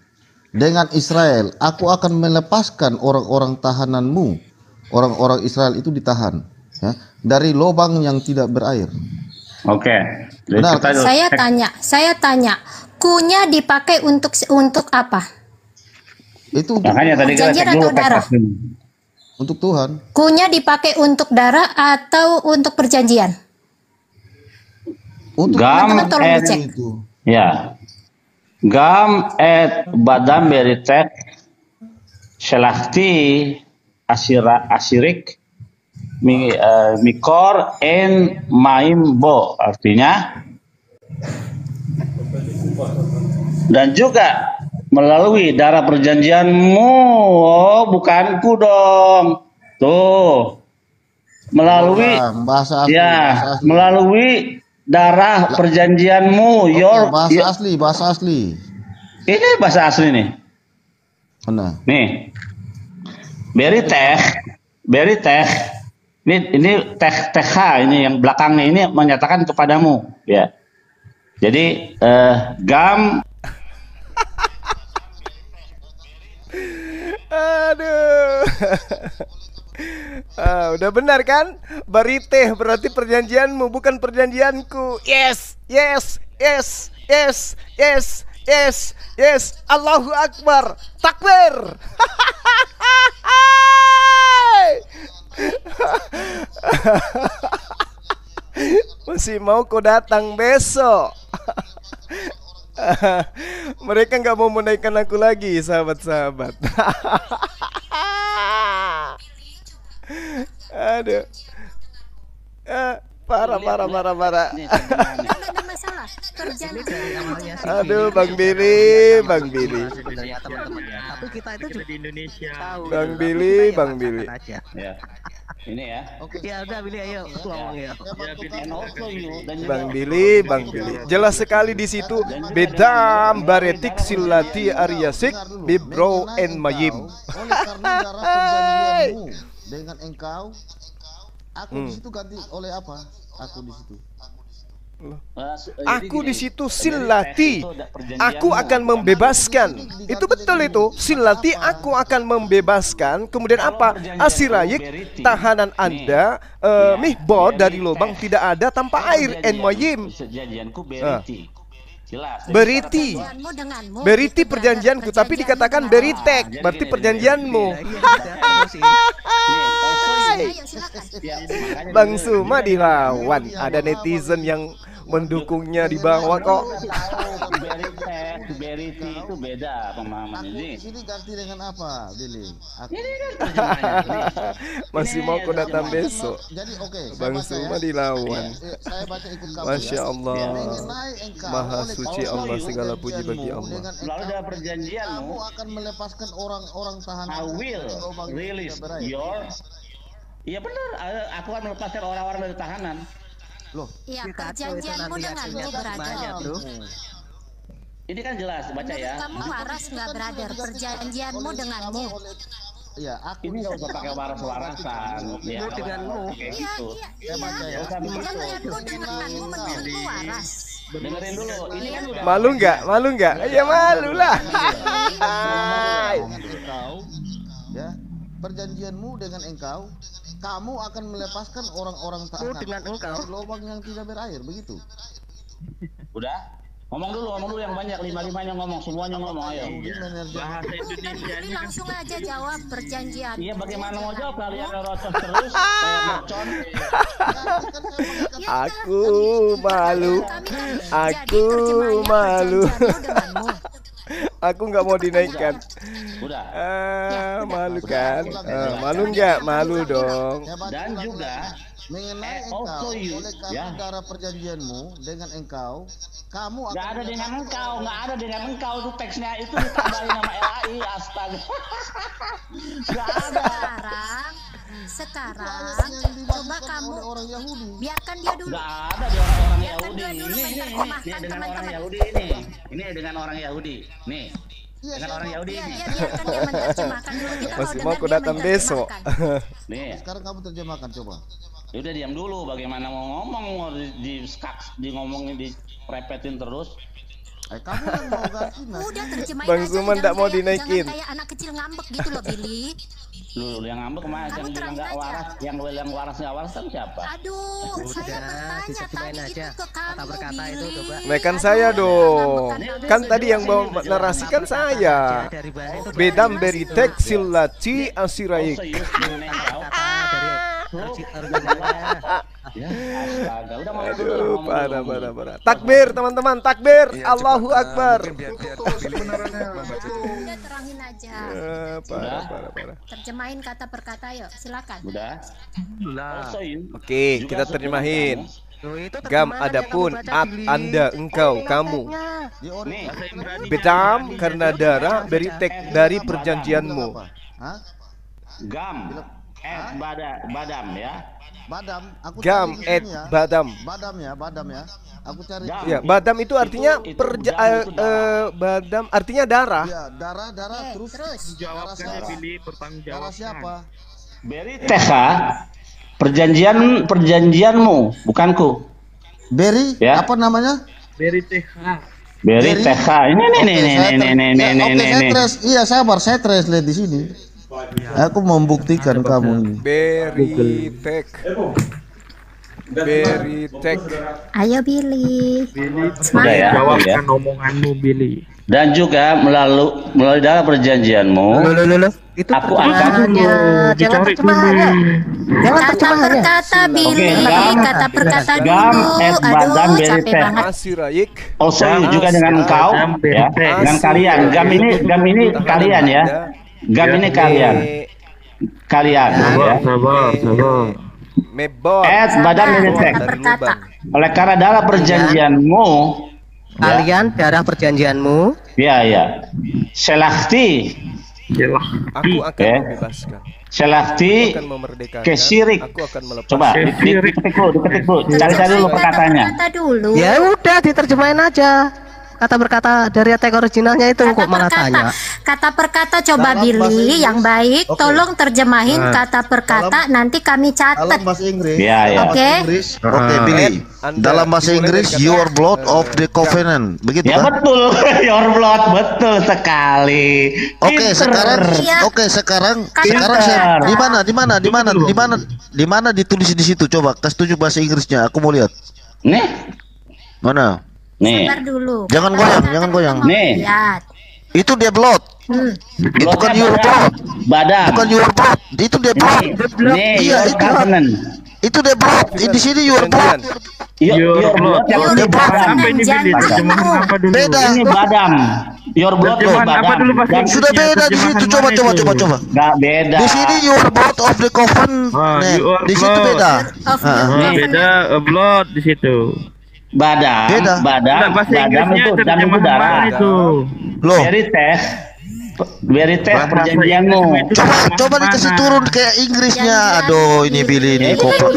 dengan Israel, aku akan melepaskan orang-orang tahananmu. Orang-orang Israel itu ditahan ya, dari lubang yang tidak berair. Oke. Saya tanya, kunya dipakai untuk apa? Itu perjanjian atau darah? Untuk Tuhan. Kunya dipakai untuk darah atau untuk perjanjian? Gam et badam beritet shelachti asirik Mikor en maimbo, artinya dan juga melalui darah perjanjianmu. Oh, bukanku dong. Tuh. Melalui bahasa asli, ya, bahasa asli. melalui darah perjanjianmu. Bahasa asli. Ini bahasa asli nih. Mana? Nih. Beri teh. Ini TH ini yang belakangnya ini menyatakan kepadamu, ya. Jadi gam. Aduh. Udah benar kan? Bariteh berarti perjanjianmu, bukan perjanjianku. Yes. Allahu Akbar. Takbir. Masih mau kau datang besok? Mereka nggak mau menaikkan aku lagi, sahabat-sahabat. Aduh, parah. Aduh, Bang Billy. Tapi kita itu juga di Indonesia. Bang Billy. Ya. Ini ya. Oke, ya udah Billy, ayo ngomong ya. Bang Billy. Jelas sekali di situ. Bedam baretik silati aryasik bibro en mayim. Oleh karena darah perjanjianmu dengan engkau, aku di situ ganti oleh apa? Aku di situ silati, aku akan membebaskan. Itu betul itu. Silati, aku akan membebaskan. Kemudian apa? Asirayik, tahanan Anda, mihbod dari lubang tidak ada tanpa air. Enmayim. Beriti perjanjianku, tapi dikatakan beritek, berarti perjanjianmu. Bang Suma dilawan, ada netizen yang mendukungnya di bawah kok. Beriti itu beda pemahaman ini. Ini ganti dengan apa, Billy? Masih mau kau datang besok. Jadi Bang Suma dilawan. Saya baca ikut kamu. Masya Allah. Maha suci Allah, segala puji bagi Allah. Lalu dalam perjanjianmu, kamu akan melepaskan orang-orang tahanan. I will release your. Iya benar, aku akan melepaskan orang-orang dari tahanan. Loh, iya, perjanjianmu denganmu berada. Ini kan jelas, baca ya. Kamu waras nggak, brother? Perjanjianmu denganmu. Iya, aku ini nggak usah pakai waras-warasan. Ya, denganmu. Kayak gitu. Iya. Perjanjianmu denganmu menurutmu waras. Dengerin dulu. Ini kan udah. Malu nggak? Ya malu lah. Ya, perjanjianmu dengan engkau, kamu akan melepaskan orang-orang tahanan dengan engkau lubang yang tidak berair, begitu. Udah? Ngomong dulu yang banyak, 5-5-nya ngomong, semuanya ngomong, ayo. Bahasa Indonesia ini langsung aja jawab perjanjian. Iya, bagaimana mau jawab, kalian rocos terus kayak mercon. Aku malu. Aku nggak mau dinaikkan. Udah. Malu kan? Malu nggak? Malu dong. Dan juga mengenai engkau, oleh karena darah perjanjianmu dengan engkau, kamu akan. Nggak ada dengan engkau itu teksnya itu ditambahin nama LAI, astaga. Nggak ada. Sekarang coba kamu orang Yahudi. Biarkan dia dulu. Nggak ada di orang Yahudi. Ini dengan orang Yahudi ini. Ini dengan orang Yahudi. Nih. Dengan orang Yahudi ini. Biarkan dia menerjemahkan dulu. Masih mau aku datang besok. Nih. Sekarang kamu terjemahkan coba. Ya udah diam dulu. Bagaimana mau ngomong, mau di ngomongin, direpetin terus. Kamu yang mau ganti. Udah terjemahin Bang aja. Zuman nggak mau dinaikin. Jangan kayak anak kecil ngambek gitu loh, Billy. Lu yang ngambek kemana? Yang bilang nggak waras, yang waras nggak waras kan siapa? Aduh, saya bertanya tadi itu ke kamu, Billy. Mekan saya dong. Kan tadi yang bawa narasikan saya. Bedam beritek silati asiraik. Aduh, parah. Takbir teman-teman, takbir. Allahu Akbar. Udah terangin aja. Parah. Terjemahin kata per kata yuk, silakan. Udah. Oke, kita terjemahin. Gam adapun Anda engkau kamu bedam karena darah beritek dari perjanjianmu. Gam badam ya. Badam, aku Gam cari ini ya. badam. Badam ya. Aku cari. Ya, badam itu artinya badam artinya darah. Ya, darah terus. Jawabkannya pilih bertanggung jawab. Siapa? Beri TH perjanjianmu, bukanku. Beri, ya. Apa namanya? Beri TH. Beri TH. Ini. Iya, sabar, saya translate di sini. Aku membuktikan kamu ini. Beritek. Ayo Billy. Sudah ya. Jawabkan omonganmu Billy. Dan juga melalui dalam perjanjianmu, aku akan Jangan kata per kata Billy, kata per kata dulu. Aduh, capek banget. Also juga dengan engkau, ya, dengan kalian. Gam ini kalian ya. Gam ini kalian. Ya. Badam beritek. Oleh karena dalam perjanjianmu, kalian darah perjanjianmu. Ya. Selakti. Aku akan membebaskan. Selakti kesirik. Coba diketik bu. Cari dulu perkataannya. Ya udah diterjemahin aja. Kata berkata dari teks originalnya itu kok malah tanya. Kata per kata coba Billy yang baik, tolong terjemahin kata per kata, nanti kami catat. Dalam bahasa Inggris. Ya. Oke, Billy. Dalam bahasa Inggris, your blood of the covenant. Begitu ya, kan? Betul. Your blood, betul sekali. Oke, sekarang saya di mana ditulis di situ? Coba kasih tunjuk bahasa Inggrisnya. Aku mau lihat. Nih. Mana? Nih. Sabar dulu. Jangan goyang. Nih. Lihat. Itu dia blood. Itu kan your blood. Badam. Bukan your blood. Itu dia blood. Iya, itu. Itu dia blood. Di sini your blood. Your blood yang beda. Ini badam. Your blood badam. Sudah beda di situ. Coba. Enggak beda. Di sini your blood of the covenant. Di situ beda. Beda blood di situ. Badam itu dan itu darah. Loh. Beritek perjanjianmu. Coba dikasih turun kayak Inggrisnya. Aduh, ini Billy ini koplo.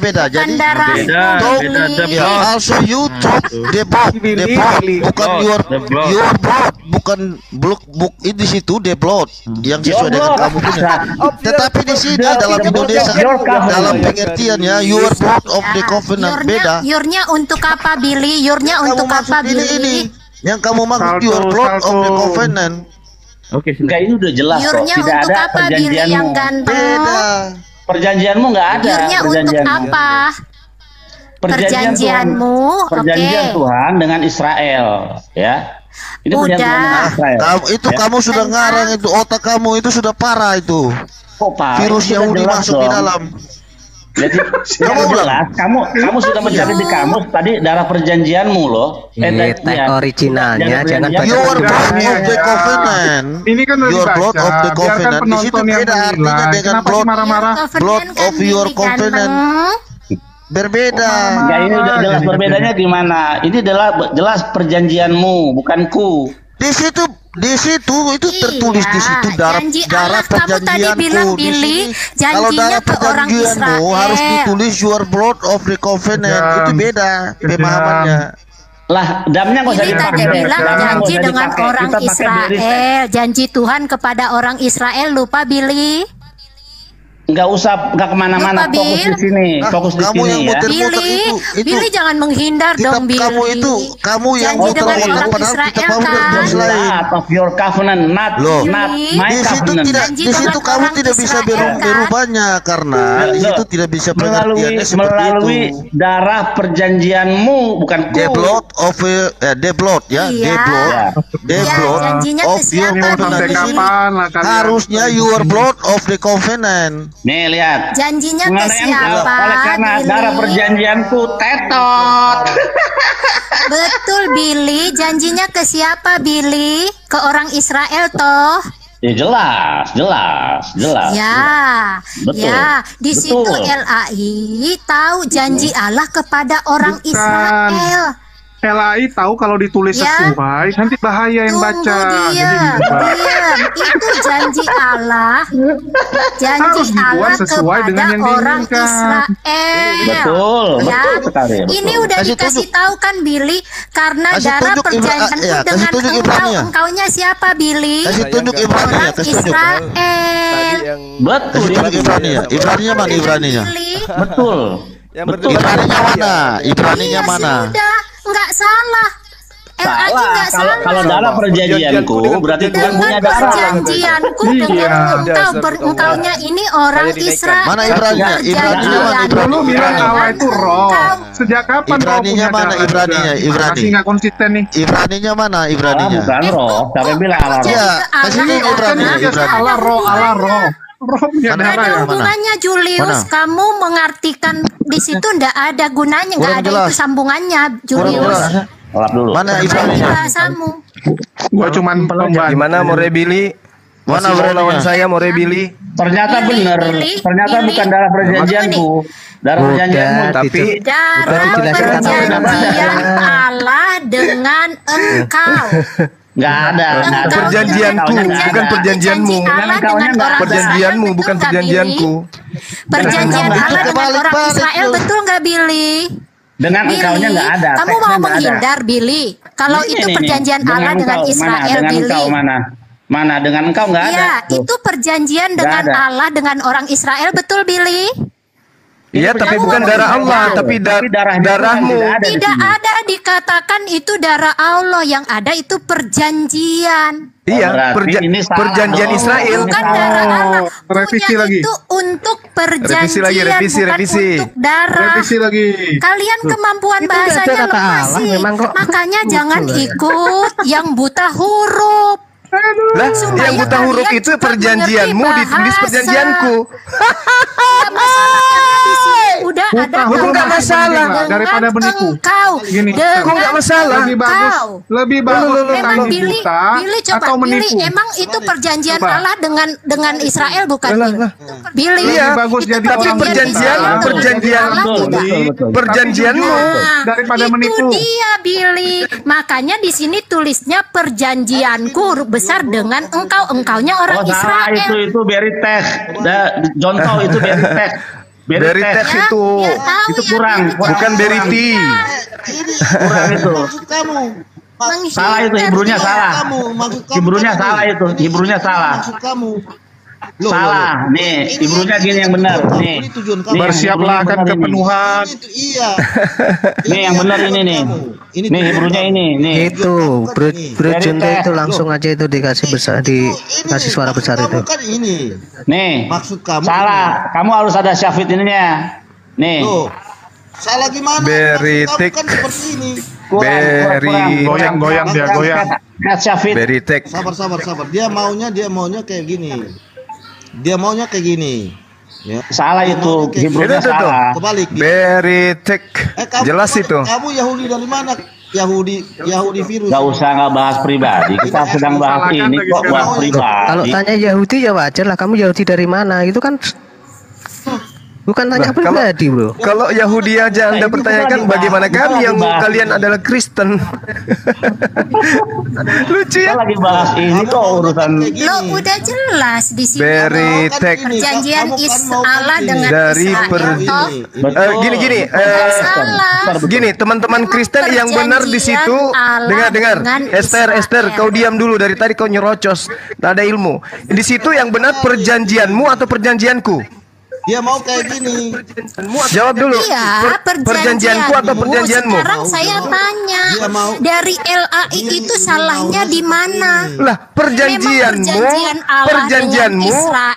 Beda. Jadi also you talk the blood, bukan your blood, bukan book di situ the blood yang sesuai dengan kamu punya. Tetapi di sini dalam Indonesia dalam pengertiannya your blood of the covenant beda. Your-nya untuk apa Billy? Your-nya untuk apa Billy? Yang kamu maksud your blood of the covenant. Oke, enggak, ini udah jelas kok. Tidak ada perjanjianmu. Beda. Perjanjianmu enggak ada. Your-nya untuk apa? Perjanjianmu. Perjanjian Tuhan dengan Israel, ya. Ini perjanjian dengan Israel. Itu kamu sudah ngarang itu, otak kamu itu sudah parah itu. Kok parah? Virus Yahudi masuk di dalam. Jadi kamu sudah mencari di kamus tadi darah perjanjianmu loh. Teks originalnya jangan baca. Your blood of the covenant. Ini kan your blood of the covenant. Di situ beda artinya dengan blood of your covenant. Berbeda. Enggak, ini udah jelas berbedanya gimana? Ini adalah jelas perjanjianmu, bukanku. Di situ itu tertulis di situ darah perjanjianku. Kalau darah perjanjianmu harus ditulis your blood of the covenant. Itu beda pemahamannya. Lah, damnya nggak usah dipakai. Tadi bilang janji dengan orang Israel, janji Tuhan kepada orang Israel, lupa Billy? nggak kemana-mana, fokus di sini, fokus di sini ya. Billy jangan menghindar dong, Billy. Kamu yang muter-muter padahal kita kamu jelas lain. Of your covenant, not my covenant. Di situ kamu tidak bisa berubahnya karena di situ tidak bisa pengertiannya seperti itu. Melalui darah perjanjianmu, bukan the blood of the blood ya, the blood of your covenant. Di sini harusnya your blood of the covenant. Nih lihat. Janjinya ke siapa? Oleh karena darah perjanjianku tetot. Betul, Billy. Janjinya ke siapa, Billy? Ke orang Israel toh? Ya jelas. Ya, betul. Ya. Di situ LAI tahu janji Allah kepada orang Israel. LAI tahu kalau ditulis sesuai, nanti bahaya yang baca. Diam. Itu janji Allah. Janji Allah kepada orang Israel. Betul sekali. Ini udah dikasih tahu kan, Billy? Karena darah perjanjian dengan engkaunya siapa, Billy? Kasih tunjuk Ibraninya, Israel. Betul. Ibraninya mana Ibraninya? Betul. Ibraninya mana? Nggak salah. LAI nggak salah. Kalau dalam perjanjianku berarti Tuhan punya darah. Perjanjianku dengan engkaunya ini orang Israel. Mana Ibraninya? Lu bilang Allah itu roh. Sejak kapan roh punya mana Ibraninya? Masih nggak konsisten nih. Ibraninya mana Ibraninya? Bukan roh. Siapa bilang Allah roh? Ya, kasih Ibraninya. Allah roh. Ada hubungannya, Julius. Kamu mengartikan di situ ndak ada gunanya, nggak ada itu sambungannya, Julius. Mana Ibraninya? Gua cuman pembantu. Gimana More Billy? Mana lawan saya More Billy? Ternyata benar. Ternyata bukan darah perjanjianku. Darah perjanjianmu, tapi darah perjanjian Allah dengan engkau. Nggak ada. Perjanjianku, bukan perjanjianmu. Perjanjianmu, bukan perjanjianku. Perjanjian Allah dengan orang Israel, betul nggak, Billy? Dengan engkaunya nggak ada. Kamu mau menghindar, Billy? Kalau itu perjanjian Allah dengan Israel, Billy. Mana dengan engkau nggak ada? Iya, itu perjanjian dengan Allah dengan orang Israel, betul, Billy? Iya, tapi bukan darah Allah, tapi darahmu. Tidak ada dikatakan itu darah Allah, yang ada itu perjanjian. Iya, perjanjian Israel. Bukan darah Allah. Revisi lagi. Itu untuk perjanjian, revisi. untuk darah. Revisi lagi. Kalian kemampuan bahasanya lemah sih. Makanya jangan ikut yang buta huruf. Lah, yang buta huruf itu perjanjianmu ditulis perjanjianku. Udah ada nggak masalah daripada menipu. Gini, kok nggak masalah? Lebih bagus memang Billy coba Billy, emang itu perjanjian Allah dengan Israel bukan? Billy, iya, tapi perjanjianmu daripada menipu. Itu dia, Billy. Makanya di sini tulisnya perjanjianku besar dengan engkaunya orang Israel. Itu Berites. Contoh itu Berites. Berites itu kurang, bukan beriti. Kurang itu. Salah itu Hebrunya salah. Hebrunya salah. Salah. Nih, Hebrunya gini yang benar. Nih. Bersiaplah akan kepenuhan. Nih yang benar ini nih. Nih Hebrunya ini. Nih. Itu Bro Junto itu langsung aja itu dikasih dikasih suara besar itu. Nih. Salah. Kamu harus ada syafid ininya. Nih. Salah gimana? Beritik. Goyang dia goyang. Beritik. Sabar. Dia maunya kayak gini. Dia maunya kayak gini. Ya. Salah itu. Hebrunya salah. Kebalik. Beritik. Jelas itu. Kamu Yahudi dari mana? Yahudi virus. Gak usah bahas pribadi. Kita sedang bahas ini kok bahas pribadi. Kalau tanya Yahudi ya wajar lah. Kamu Yahudi dari mana? Itu kan bukan tanya pribadi, Bro. Kalau Yahudi aja Anda pertanyakan, bagaimana kami yang kalian adalah Kristen? Lucu ya. Kita lagi bahas ini kok urusan. Lo udah jelas di sini. Beritek. Perjanjian Allah dengan dari gini teman-teman Kristen yang benar di situ. Dengar. Esther, kau diam dulu, dari tadi kau nyerocos. Tak ada ilmu. Di situ yang benar perjanjianmu atau perjanjianku? Dia mau kayak gini. Jawab dulu. Iya, perjanjianku atau perjanjianmu? Sekarang saya tanya, dari LAI itu salahnya di mana? Lah, perjanjianmu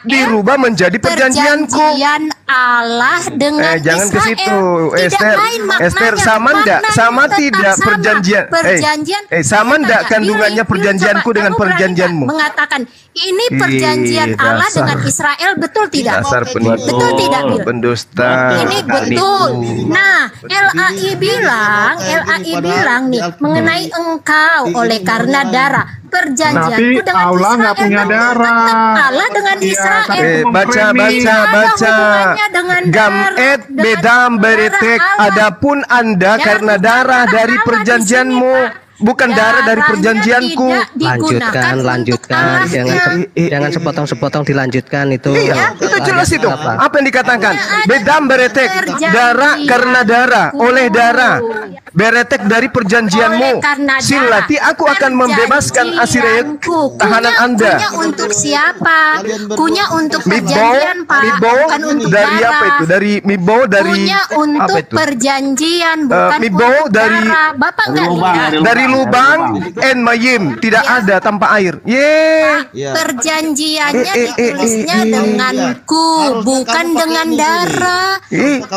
dirubah menjadi perjanjianku. Perjanjian Allah dengan jangan ke Israel. situ, Tidak Esther. lain maknanya. Esther, sama enggak? Sama Tetap tidak sama. perjanjian? Perjanjian. Sama enggak Tanya, kandungannya Billy, perjanjianku coba, dengan kamu berani perjanjianmu? nggak mengatakan ini perjanjian Allah dasar. dengan Israel, betul tidak? Dasar penipu, Betul tidak, Bill? pendusta, Ini betul. Nah, LAI bilang nih mengenai engkau oleh karena darah perjanjianku Tapi dengan Allah Israel. nggak punya darah. Allah dengan Israel. Baca. Gamet bedam beretek. Adapun Anda karena darah dari perjanjianmu, bukan darah dari perjanjianku. Lanjutkan. Jangan sepotong-sepotong, dilanjutkan itu. Iya, itu jelas itu. Apa yang dikatakan? Bedam beretek, darah karena darah, oleh darah. Beretek dari perjanjianmu. Silati aku akan membebaskan Asirayatku, tahanan Anda. Punya untuk siapa? Punya untuk perjanjian, Pak. Bukan untuk dari darah. apa itu? Dari Mibo, dari Punya apa untuk itu? perjanjian, bukan Mibo untuk dari darah. Bapak nggak lihat? dari lubang en mayim, tidak ada tanpa air. Perjanjiannya ditulisnya denganku, bukan dengan darah.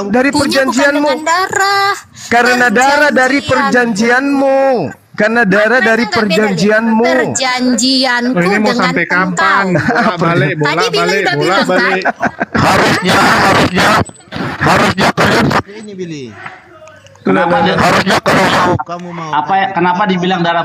Dari perjanjianmu. Bukan dengan darah. Karena darah dari perjanjianmu. Karena darah dari perjanjianmu. Perjanjianku ini mau dengan sampai kapan? engkau. Bolak-balik, Tadi Billy udah bilang, bolak-balik. Harusnya kalian ini Billy. Kenapa dibilang darah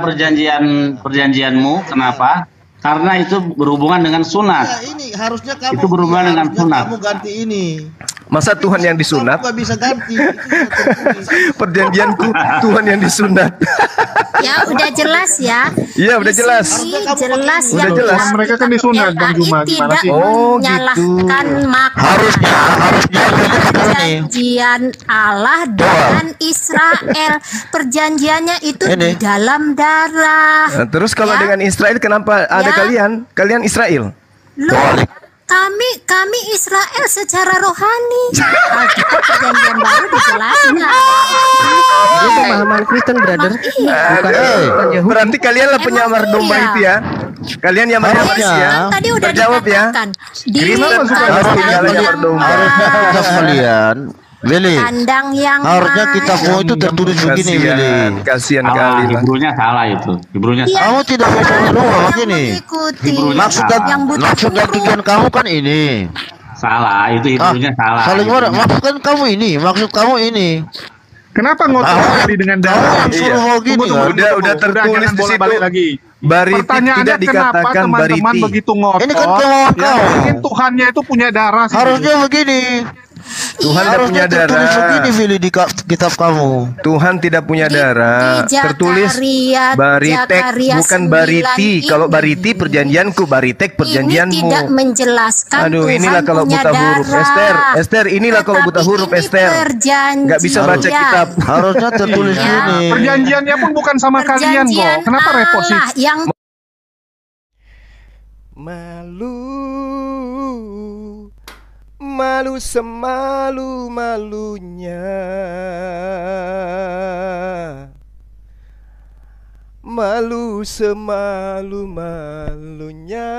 perjanjianmu? Kenapa? Karena itu berhubungan dengan sunat. Ini harusnya kamu. Itu berhubungan dengan sunat. Kamu ganti ini. Masa Tuhan yang disunat? Kamu gak bisa ganti. Perjanjianku Tuhan yang disunat. Ya udah jelas ya. Iya udah jelas. Jelas Udah yang jelas. Mereka kan disunat Bang Juma, gimana tidak sih? menyalahkan makna Harusnya perjanjian Allah dengan Israel. Perjanjiannya itu di dalam darah. Nah, terus kalau dengan Israel kenapa ada kalian? Kalian Israel? Loh, kami Israel secara rohani. Alkitab perjanjian baru dijelaskan. Itu pemahaman Kristen, brother. Bukan Yahudi. Berarti kalianlah penyamar domba itu ya. Kalian yang menyamar ya. Tadi udah Terjawab ya. Kristen harusnya kita sekalian. Willy, kandang yang harusnya kitabmu itu tertulis begini, Willy. Kasihan kali. Hebrunya salah itu. Hebrunya salah. Kamu tidak mau begini. Maksud dan tujuan kamu kan ini. Salah, itu Hebrunya salah. Saling orang. Maksud kan kamu ini. Maksud kamu ini. Kenapa ngotot sekali dengan darah? Suruh mau gini kan? Udah tertulis di situ. Lagi. Bariti tidak dikatakan teman-teman bariti. begitu ngotot? Ini kan kemauan kau. Ingin Tuhannya itu punya darah. Harusnya begini. Tuhan tidak punya darah. Begini, Willy, di kitab kamu. Tuhan tidak punya darah. Tertulis baritek, bukan bariti. Kalau bariti perjanjianku, baritek perjanjianmu. Ini tidak menjelaskan. Aduh, Tuhan inilah kalau punya buta huruf, darah. Esther, inilah kalau buta huruf, Esther. Nggak bisa baca kitab. Harusnya tertulis ini. Perjanjiannya pun bukan sama kalian kok. Kenapa repot sih? Yang malu semalu-malunya, malu semalu-malunya.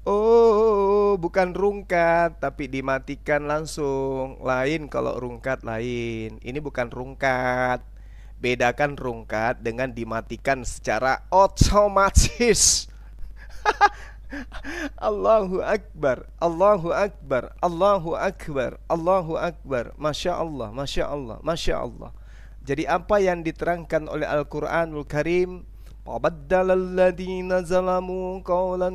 Oh, bukan rungkat tapi dimatikan langsung. Lain kalau rungkat lain. Ini bukan rungkat. Bedakan rungkat dengan dimatikan secara otomatis. Allahu Akbar, Allahu Akbar, Allahu Akbar, Allahu Akbar. Masya Allah, Masya Allah, Masya Allah. Jadi apa yang diterangkan oleh Al-Quranul Karim, وَبَدَّلَ الَّذِينَ ظَلَمُوا قَوْلًا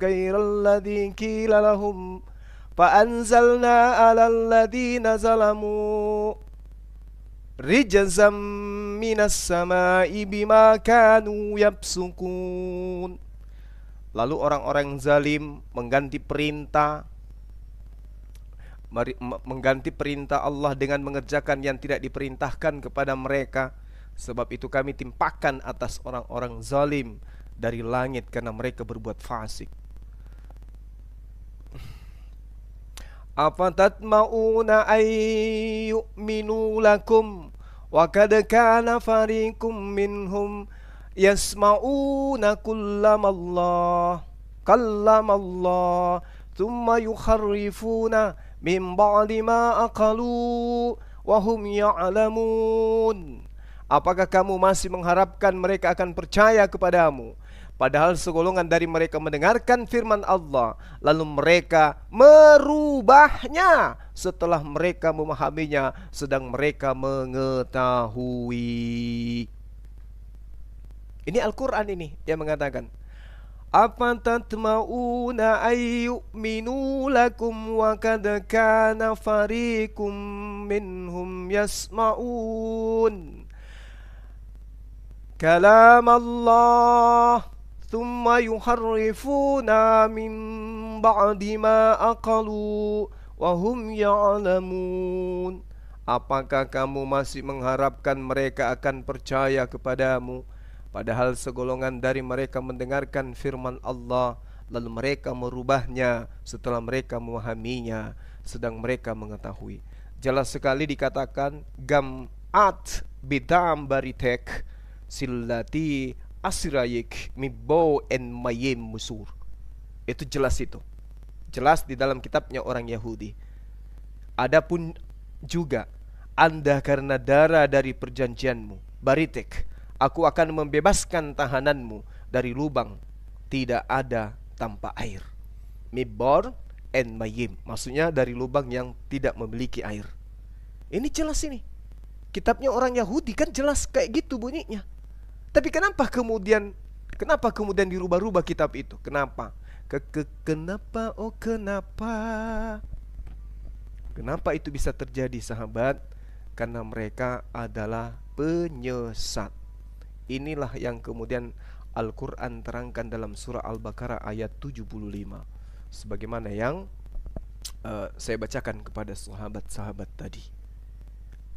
غَيْرَ الَّذِي قِيلَ لَهُمْ فَأَنزَلْنَا عَلَى الَّذِينَ ظَلَمُوا رِجْزًا مِنَ السَّمَاءِ بِمَا كَانُوا يَفْسُقُونَ. Lalu orang-orang zalim mengganti perintah Allah dengan mengerjakan yang tidak diperintahkan kepada mereka. Sebab itu kami timpakan atas orang-orang zalim dari langit karena mereka berbuat fasik. Afatatma'una ay yu'minu lakum wa kad kana fariqum minhum yasma'una kallamallah thumma yukharrifuna min ba'di ma aqalu wa hum ya'lamun. Apakah kamu masih mengharapkan mereka akan percaya kepadamu, padahal segolongan dari mereka mendengarkan firman Allah, lalu mereka merubahnya setelah mereka memahaminya, sedang mereka mengetahui. Ini Al-Quran ini yang mengatakan, afatatma'una ayyu'minu lakum wa kad kana fariqum minhum yasma'un kalam Allah thumma yuharrifuna min ba'di ma aqalu wa hum ya'lamun. Apakah kamu masih mengharapkan mereka akan percaya kepadamu, padahal segolongan dari mereka mendengarkan firman Allah, lalu mereka merubahnya setelah mereka memahaminya, sedang mereka mengetahui. Jelas sekali dikatakan gam'at bidam baritek sillati asrayik mibau en mayem musur. Itu jelas itu. Jelas di dalam kitabnya orang Yahudi. Adapun juga, Anda karena darah dari perjanjianmu, baritek, aku akan membebaskan tahananmu dari lubang tidak ada tanpa air. Mibor en mayim, maksudnya dari lubang yang tidak memiliki air. Ini jelas ini. Kitabnya orang Yahudi kan jelas kayak gitu bunyinya. Tapi kenapa kemudian dirubah-rubah kitab itu? Kenapa? Kenapa? Oh kenapa? Kenapa itu bisa terjadi, sahabat? Karena mereka adalah penyesat. Inilah yang kemudian Al-Quran terangkan dalam surah Al-Baqarah ayat 75, sebagaimana yang saya bacakan kepada sahabat-sahabat tadi.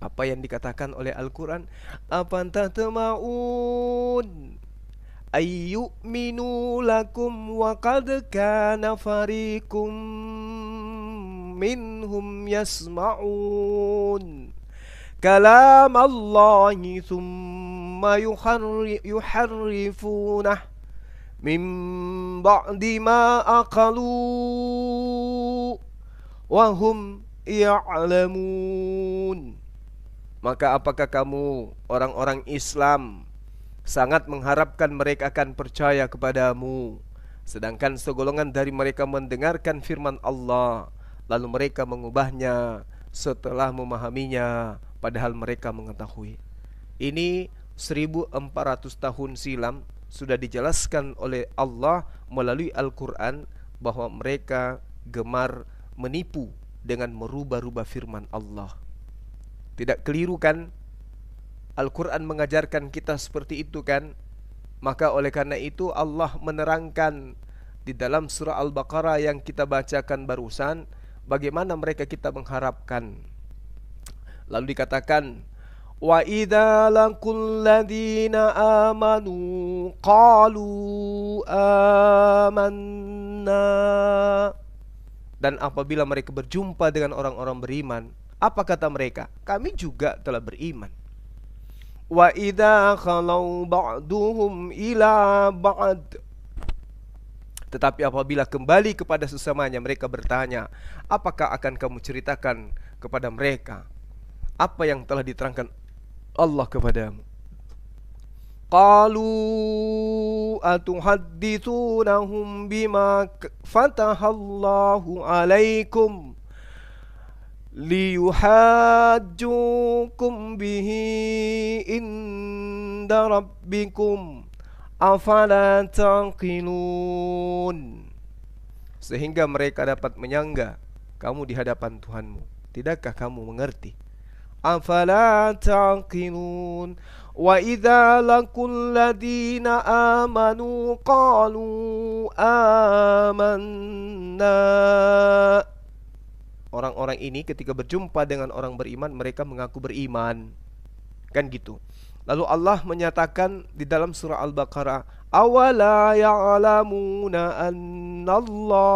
Apa yang dikatakan oleh Al-Quran? Afantatma'un ayyu'minu lakum wa qad kana fariqum minhum yasma'un kalam Allahi thumma yuharrifunah min ba'di ma aqalu wa hum ya'lamun. Maka apakah kamu orang-orang Islam sangat mengharapkan mereka akan percaya kepadamu, sedangkan segolongan dari mereka mendengarkan firman Allah, lalu mereka mengubahnya setelah memahaminya, padahal mereka mengetahui. Ini 1400 tahun silam sudah dijelaskan oleh Allah melalui Al-Quran bahwa mereka gemar menipu dengan merubah-rubah firman Allah. Tidak keliru kan? Al-Quran mengajarkan kita seperti itu kan? Maka oleh karena itu Allah menerangkan di dalam surah Al-Baqarah yang kita bacakan barusan, bagaimana mereka kita mengharapkan. Lalu dikatakan, wa idza laqul ladina amanu qalu amanna. Dan apabila mereka berjumpa dengan orang-orang beriman, apa kata mereka? Kami juga telah beriman. Wa idza khalau ba'duhum ila ba'd. Tetapi apabila kembali kepada sesamanya, mereka bertanya, apakah akan kamu ceritakan kepada mereka apa yang telah diterangkan Allah kepadamu? Qalu atuhaddithunahum bima fatahallahu alaikum liyuhajjukum bihi inda rabbikum afala taqilun. Sehingga mereka dapat menyangga kamu di hadapan Tuhanmu. Tidakkah kamu mengerti? Afala taqilun. Wa idza laqul ladina amanu qalu amanna. Orang-orang ini ketika berjumpa dengan orang beriman, mereka mengaku beriman. Kan gitu. Lalu Allah menyatakan di dalam surah Al-Baqarah, awala ya'lamuna annallah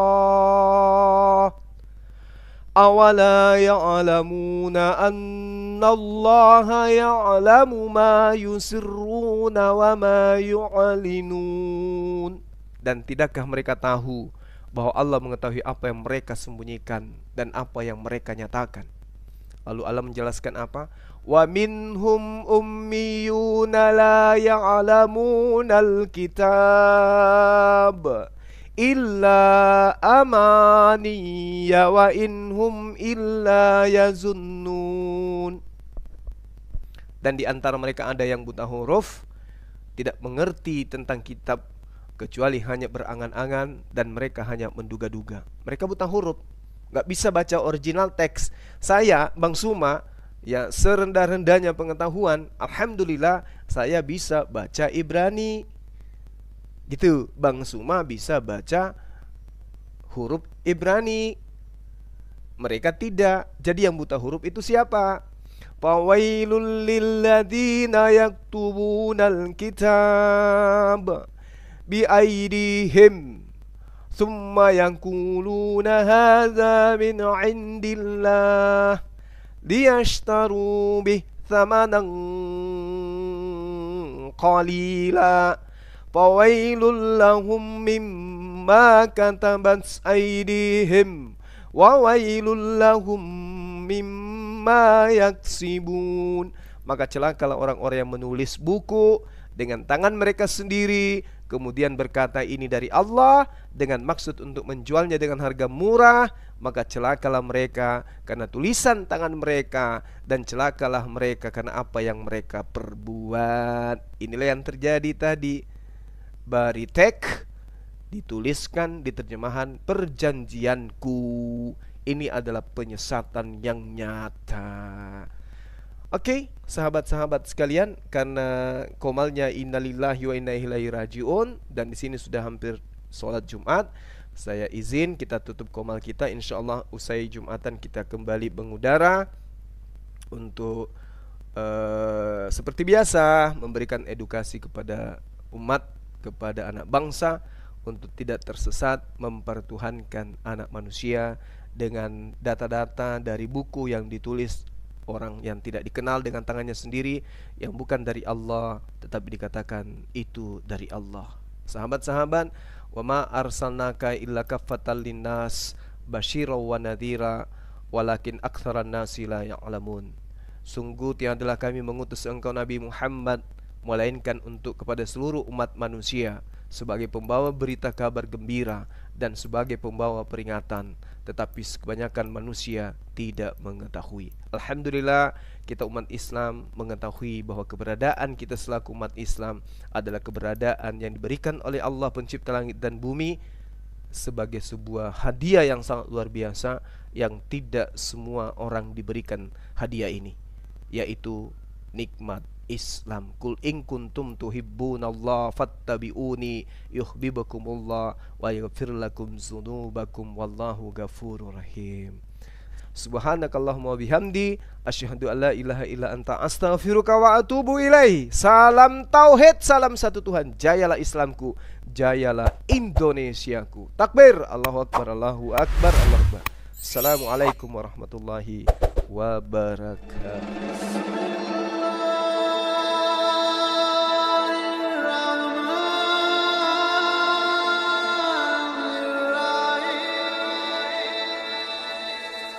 awala ya'lamuna annallaha ya'lamu ma yusirruna wa ma yu'linun. Dan tidakkah mereka tahu bahwa Allah mengetahui apa yang mereka sembunyikan dan apa yang mereka nyatakan. Lalu Allah menjelaskan apa? Wa minhum ummiyuna la ya'lamunal kitab illa amaniya wa inhum illa yazunnun. Dan di antara mereka ada yang buta huruf, tidak mengerti tentang kitab kecuali hanya berangan-angan, dan mereka hanya menduga-duga. Mereka buta huruf, nggak bisa baca original teks. Saya, Bang Suma, ya serendah-rendahnya pengetahuan, alhamdulillah saya bisa baca Ibrani. Gitu, Bang Suma bisa baca huruf Ibrani, mereka tidak. Jadi yang buta huruf itu siapa? Fawailul lilladzina yaktubunal kitab biaidihim thumma yaquluna hadza min indillah liyashtaru bih thamanan qalila fawailul lahum mimma katabat aydihim wa wailul lahum mimma yaksibun. Maka celakalah orang-orang yang menulis buku dengan tangan mereka sendiri, kemudian berkata ini dari Allah dengan maksud untuk menjualnya dengan harga murah. Maka celakalah mereka karena tulisan tangan mereka, dan celakalah mereka karena apa yang mereka perbuat. Inilah yang terjadi tadi. Baritek dituliskan di terjemahan perjanjianku. Ini adalah penyesatan yang nyata. Oke, sahabat-sahabat sekalian, karena komalnya innalillahi wa inna ilaihi rajiun, dan di sini sudah hampir sholat Jumat, saya izin kita tutup komal kita. Insyaallah usai Jumatan kita kembali mengudara untuk seperti biasa memberikan edukasi kepada umat, kepada anak bangsa, untuk tidak tersesat mempertuhankan anak manusia dengan data-data dari buku yang ditulis orang yang tidak dikenal dengan tangannya sendiri, yang bukan dari Allah, tetapi dikatakan itu dari Allah. Sahabat-sahabat, wa ma arsalnaka illa kaffatan linnas basyira wa nadhira walakin aktsaran nasi la ya'lamun. Sungguh tiadalah kami mengutus engkau Nabi Muhammad melainkan untuk kepada seluruh umat manusia, sebagai pembawa berita kabar gembira dan sebagai pembawa peringatan, tetapi kebanyakan manusia tidak mengetahui. Alhamdulillah kita umat Islam mengetahui bahwa keberadaan kita selaku umat Islam adalah keberadaan yang diberikan oleh Allah pencipta langit dan bumi sebagai sebuah hadiah yang sangat luar biasa, yang tidak semua orang diberikan hadiah ini, yaitu nikmat Islam. Kul in kuntum tuhibbunallaha fattabi'uni yuhibbukumullah wa yaghfir lakum dzunubakum wallahu ghafurur rahim. Subhanakallahumma wa bihamdi asyhadu an la ilaha illa anta astaghfiruka wa atubu ilaih. Salam tauhid, salam satu Tuhan. Jayalah Islamku, jayalah Indonesiaku. Takbir, Allahu akbar, Allahu akbar, Allahu akbar. Assalamualaikum warahmatullahi wabarakatuh.